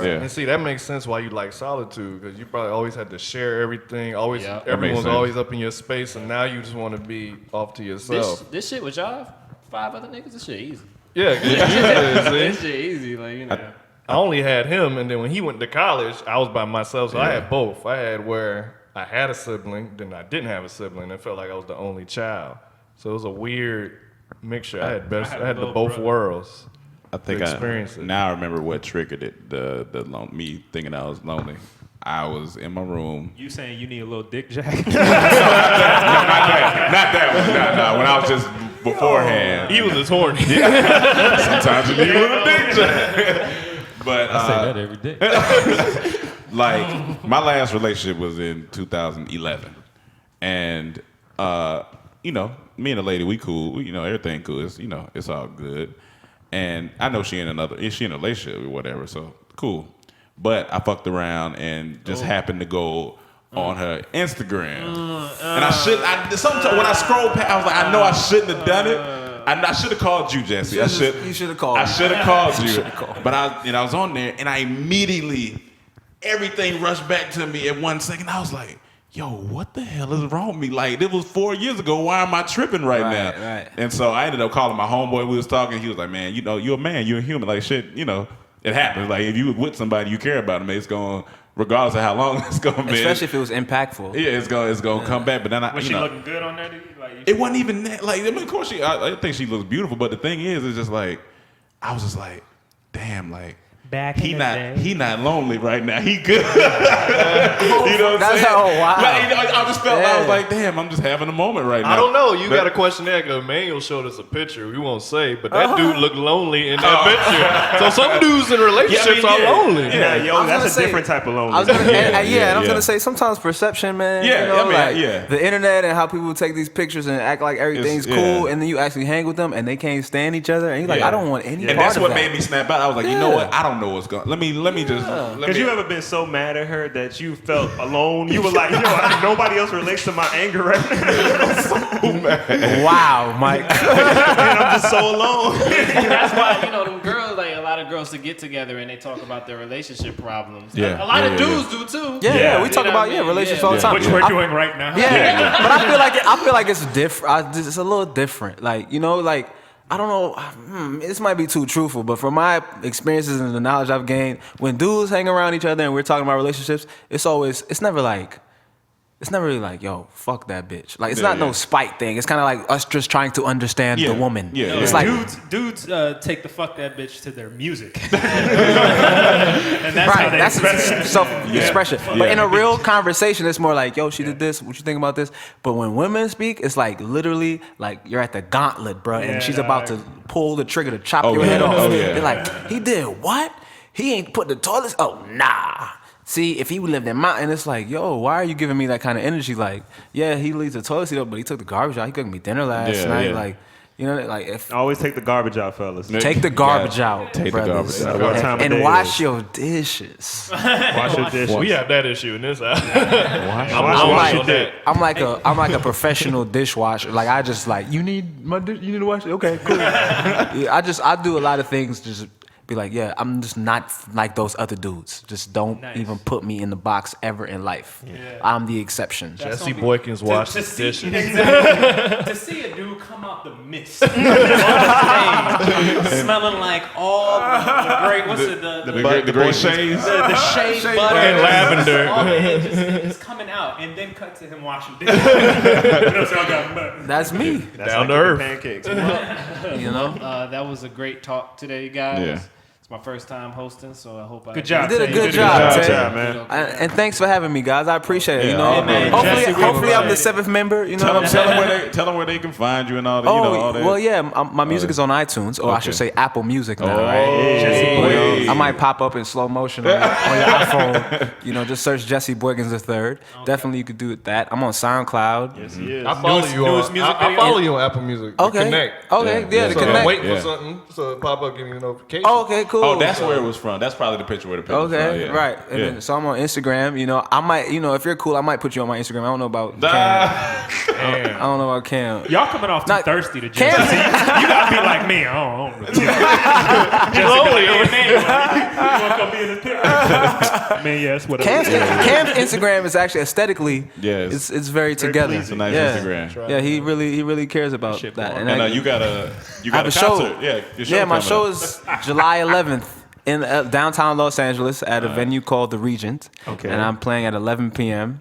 D: Yeah.
A: And see, that makes sense why you like solitude, because you probably always had to share everything. Always,
J: Yeah.
A: everyone's
D: sense.
A: always up in your space, and now you just want to be off to yourself.
J: This shit with y'all, 5 other niggas, this shit easy.
A: Yeah,
J: This shit easy, like, you know.
A: I only had him, and then when he went to college, I was by myself, so I had both. I had where I had a sibling, then I didn't have a sibling. It felt like I was the only child, so it was a weird mixture. I had the both worlds.
D: I think now I remember what triggered it. Me thinking I was lonely. I was in my room.
C: You saying you need a little dick jack?
D: Not that one. No. When I was just beforehand.
A: He was as horny.
D: Sometimes you need a little dick jack. But
H: I say that every day.
D: like my last relationship was in 2011, and me and the lady, we cool. Everything cool. It's all good. And I know she in a relationship or whatever, so cool. But I fucked around and just happened to go on her Instagram. And sometimes when I scroll past, I was like, I know I shouldn't have done it. I should have called you, Jesse.
G: You should have called.
D: I should have called you. But I was on there, and I immediately, everything rushed back to me at 1 second. I was like, yo, what the hell is wrong with me? Like, it was 4 years ago. Why am I tripping right now?
G: Right.
D: And so I ended up calling my homeboy. We was talking. He was like, man, you're a man. You're a human. Like, shit, it happens. Like, if you with somebody, you care about them. It's going, regardless of how long it's going to be.
G: Especially if it was impactful.
D: Yeah, it's going to come back. But then
C: Was she looking good on that?
D: it wasn't even that. Like, I mean, of course, I think she looks beautiful. But the thing is, it's just like, I was just like, damn, like, he not lonely right now. He good. You know what I'm saying?
G: Wow.
D: Like, I just felt I was like, damn, I'm just having a moment right now.
A: I don't know. You got a question there because Emmanuel showed us a picture. We won't say, but that dude looked lonely in that picture. So some dudes in relationships are lonely.
F: Yeah, that's a different type of lonely.
G: I was gonna say sometimes perception, man. The internet and how people take these pictures and act like everything's cool, and then you actually hang with them and they can't stand each other, and you're like, I don't want any part of that.
D: And that's what made me snap out. I was like, you know what? I don't know what's going. Let me just.
F: Because you ever been so mad at her that you felt alone? You were like, nobody else relates to my anger right now. So mad.
G: Wow, Mike.
F: And I'm just so alone.
J: That's why, them girls, like a lot of girls to get together and they talk about their relationship problems.
D: Yeah.
J: A lot of dudes do too.
G: Yeah, we talk about relationships all the time.
C: Which we're doing right now.
G: Yeah, but I feel like it's different. It's a little different. Like, I don't know. This might be too truthful, but from my experiences and the knowledge I've gained, when dudes hang around each other and we're talking about relationships, it's never really like, yo, fuck that bitch. Like, it's not no spite thing. It's kind of like us just trying to understand the woman.
D: Yeah.
G: It's like
C: dudes take the fuck that bitch to their music. And that's how they
G: that's self-expression. But in a real conversation, it's more like, yo, she did this. What you think about this? But when women speak, it's like literally like you're at the gauntlet, bro, and she's about to pull the trigger to chop your head off. They're like, he did what? He ain't put the toilets. Oh, nah. See, if he lived in mountain, it's like, yo, why are you giving me that kind of energy? Like, yeah, he leaves the toilet seat up, but he took the garbage out. He cooked me dinner last night.
D: Yeah.
G: Like, like if
F: Always take the garbage out, fellas.
G: take the garbage out,
D: Take the
G: brothers.
D: garbage out.
F: What time of day
G: And
F: it
G: wash
F: is.
G: your dishes.
F: Wash your dishes.
A: We have that issue in this house.
G: I'm like a professional dishwasher. Like, I just like, you need to wash it. Okay, cool. I do a lot of things. Just be like, yeah, I'm just not like those other dudes. Just don't even put me in the box ever in life. Yeah. I'm the exception.
A: Jesse Boykins washed his dishes.
C: Exactly. To see a dude come out the mist on the stage, smelling like all the great,
D: the great shades.
C: The shea butter
A: and lavender.
C: All it's coming out, and then cut to him washing dishes.
G: That's me.
F: That's
A: Down
F: like
A: to earth.
F: Pancakes.
J: That was a great talk today, guys.
D: Yeah.
J: It's
E: my first time hosting, so I hope
C: Good job.
G: You did a good
F: Good
G: job,
F: job,
G: Tay.
F: man.
G: And thanks for having me, guys. I appreciate it. You know,
D: man.
G: hopefully I'm the 7th member. You know what I'm saying?
D: Tell them where they can find you and all that. You know, all that.
G: Well, yeah, my music is on iTunes, or I should say Apple Music now, right?
D: Hey.
G: You know, I might pop up in slow motion on your iPhone. You know, just search Jesse Boykins III. Definitely, you could do that. I'm on SoundCloud.
F: Yes, he is.
A: I follow you on. I follow you on Apple Music.
G: Okay.
A: Connect.
G: Okay, yeah,
A: So
G: the
A: I'm
G: Connect.
A: waiting for something, so it pop up, give me a notification.
G: Oh, okay, cool.
D: Oh, that's where it was from. That's probably the picture where the picture was from.
G: Okay,
D: Yeah.
G: right. And
D: Yeah.
G: then, so I'm on Instagram. You know, I might, you know, if you're cool, I might put you on my Instagram. I don't know about Cam. I don't know about Cam.
C: Y'all coming off too
G: Not-
C: thirsty to
G: Cam-
C: Jesse. You gotta be like me. I don't know. Jesse be like, hey, man, you wanna come be in this picture? Man, yes, whatever.
G: Cam's Instagram is actually aesthetically,
D: Yes.
G: it's very together.
D: It's a nice
G: yeah.
D: Instagram.
G: Yeah, he really cares about that.
C: boring.
D: And
G: I-
D: you got a
G: have a show.
D: concert. Yeah, your show
G: yeah, my
D: coming
G: show
D: up.
G: is July 11th in downtown Los Angeles at a venue called The Regent.
F: Okay.
G: And I'm playing at 11 p.m.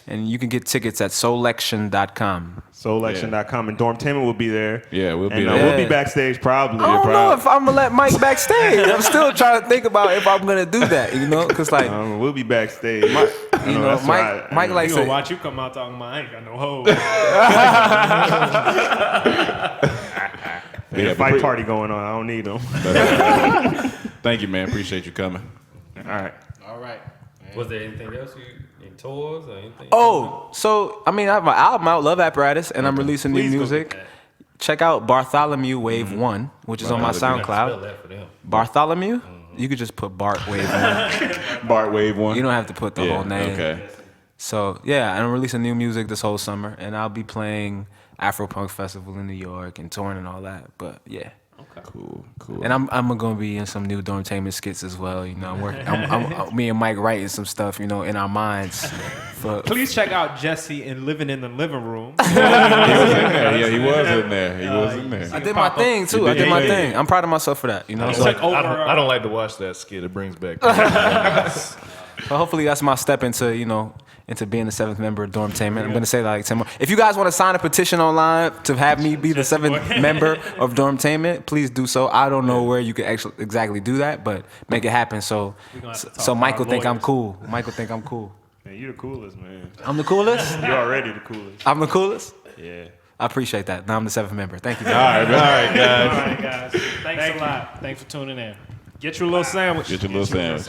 G: And you can get tickets at soulection.com.
F: Soulection.com and Dormtainment will be there.
D: Yeah, we'll be
F: And
D: there.
F: we'll be backstage probably.
G: I don't know if I'm gonna let Mike backstage. I'm still trying to think about if I'm gonna do that, you know, because like
F: We'll be backstage.
G: you know,
F: that's
G: Mike
C: You
G: likes
C: gonna
G: to.
C: watch you come out talking about I ain't got no hoes.
F: There's a fight party going on. I don't need them.
D: Thank you, man. Appreciate you coming.
F: All right.
E: All right.
H: Was there anything else in tours or anything?
G: Oh, so I mean, I have my album out, Love Apparatus, and I'm releasing new music. Check out Bartholomew Wave 1, which is on my
H: Spell
G: SoundCloud.
H: that for them.
G: Bartholomew? You could just put Bart Wave 1.
D: Bart Wave 1.
G: You don't have to put the whole name.
D: Okay.
G: So yeah, and I'm releasing new music this whole summer, and I'll be playing Afropunk Festival in New York and touring and all that. But yeah.
D: Cool.
G: And I'm gonna be in some new Dormtainment skits as well. You know, I'm working. Me and Mike writing some stuff. You know, in our minds. For
C: Please check out Jesse and Living in the Living Room.
D: He was in there. Yeah, he was in there. He was in there.
G: I did my thing too. I did my thing. I'm proud of myself for that. You know. So,
A: I don't like to watch that skit. It brings back.
G: so hopefully that's my step into into being the 7th member of Dormtainment. I'm gonna say like 10 more. If you guys want to sign a petition online to have me be the 7th member of Dormtainment, please do so. I don't know where you can actually exactly do that, but make it happen. So Michael think I'm cool. Michael think I'm cool.
F: Man, you the coolest, man.
G: I'm the coolest.
F: You're already the coolest.
G: I'm the coolest.
F: Yeah.
G: I appreciate that. Now I'm the 7th member. Thank you.
D: All right, guys.
C: All right, guys.
E: Thanks a lot. Thanks for tuning in.
C: Get your little sandwich.
D: Get your little sandwich.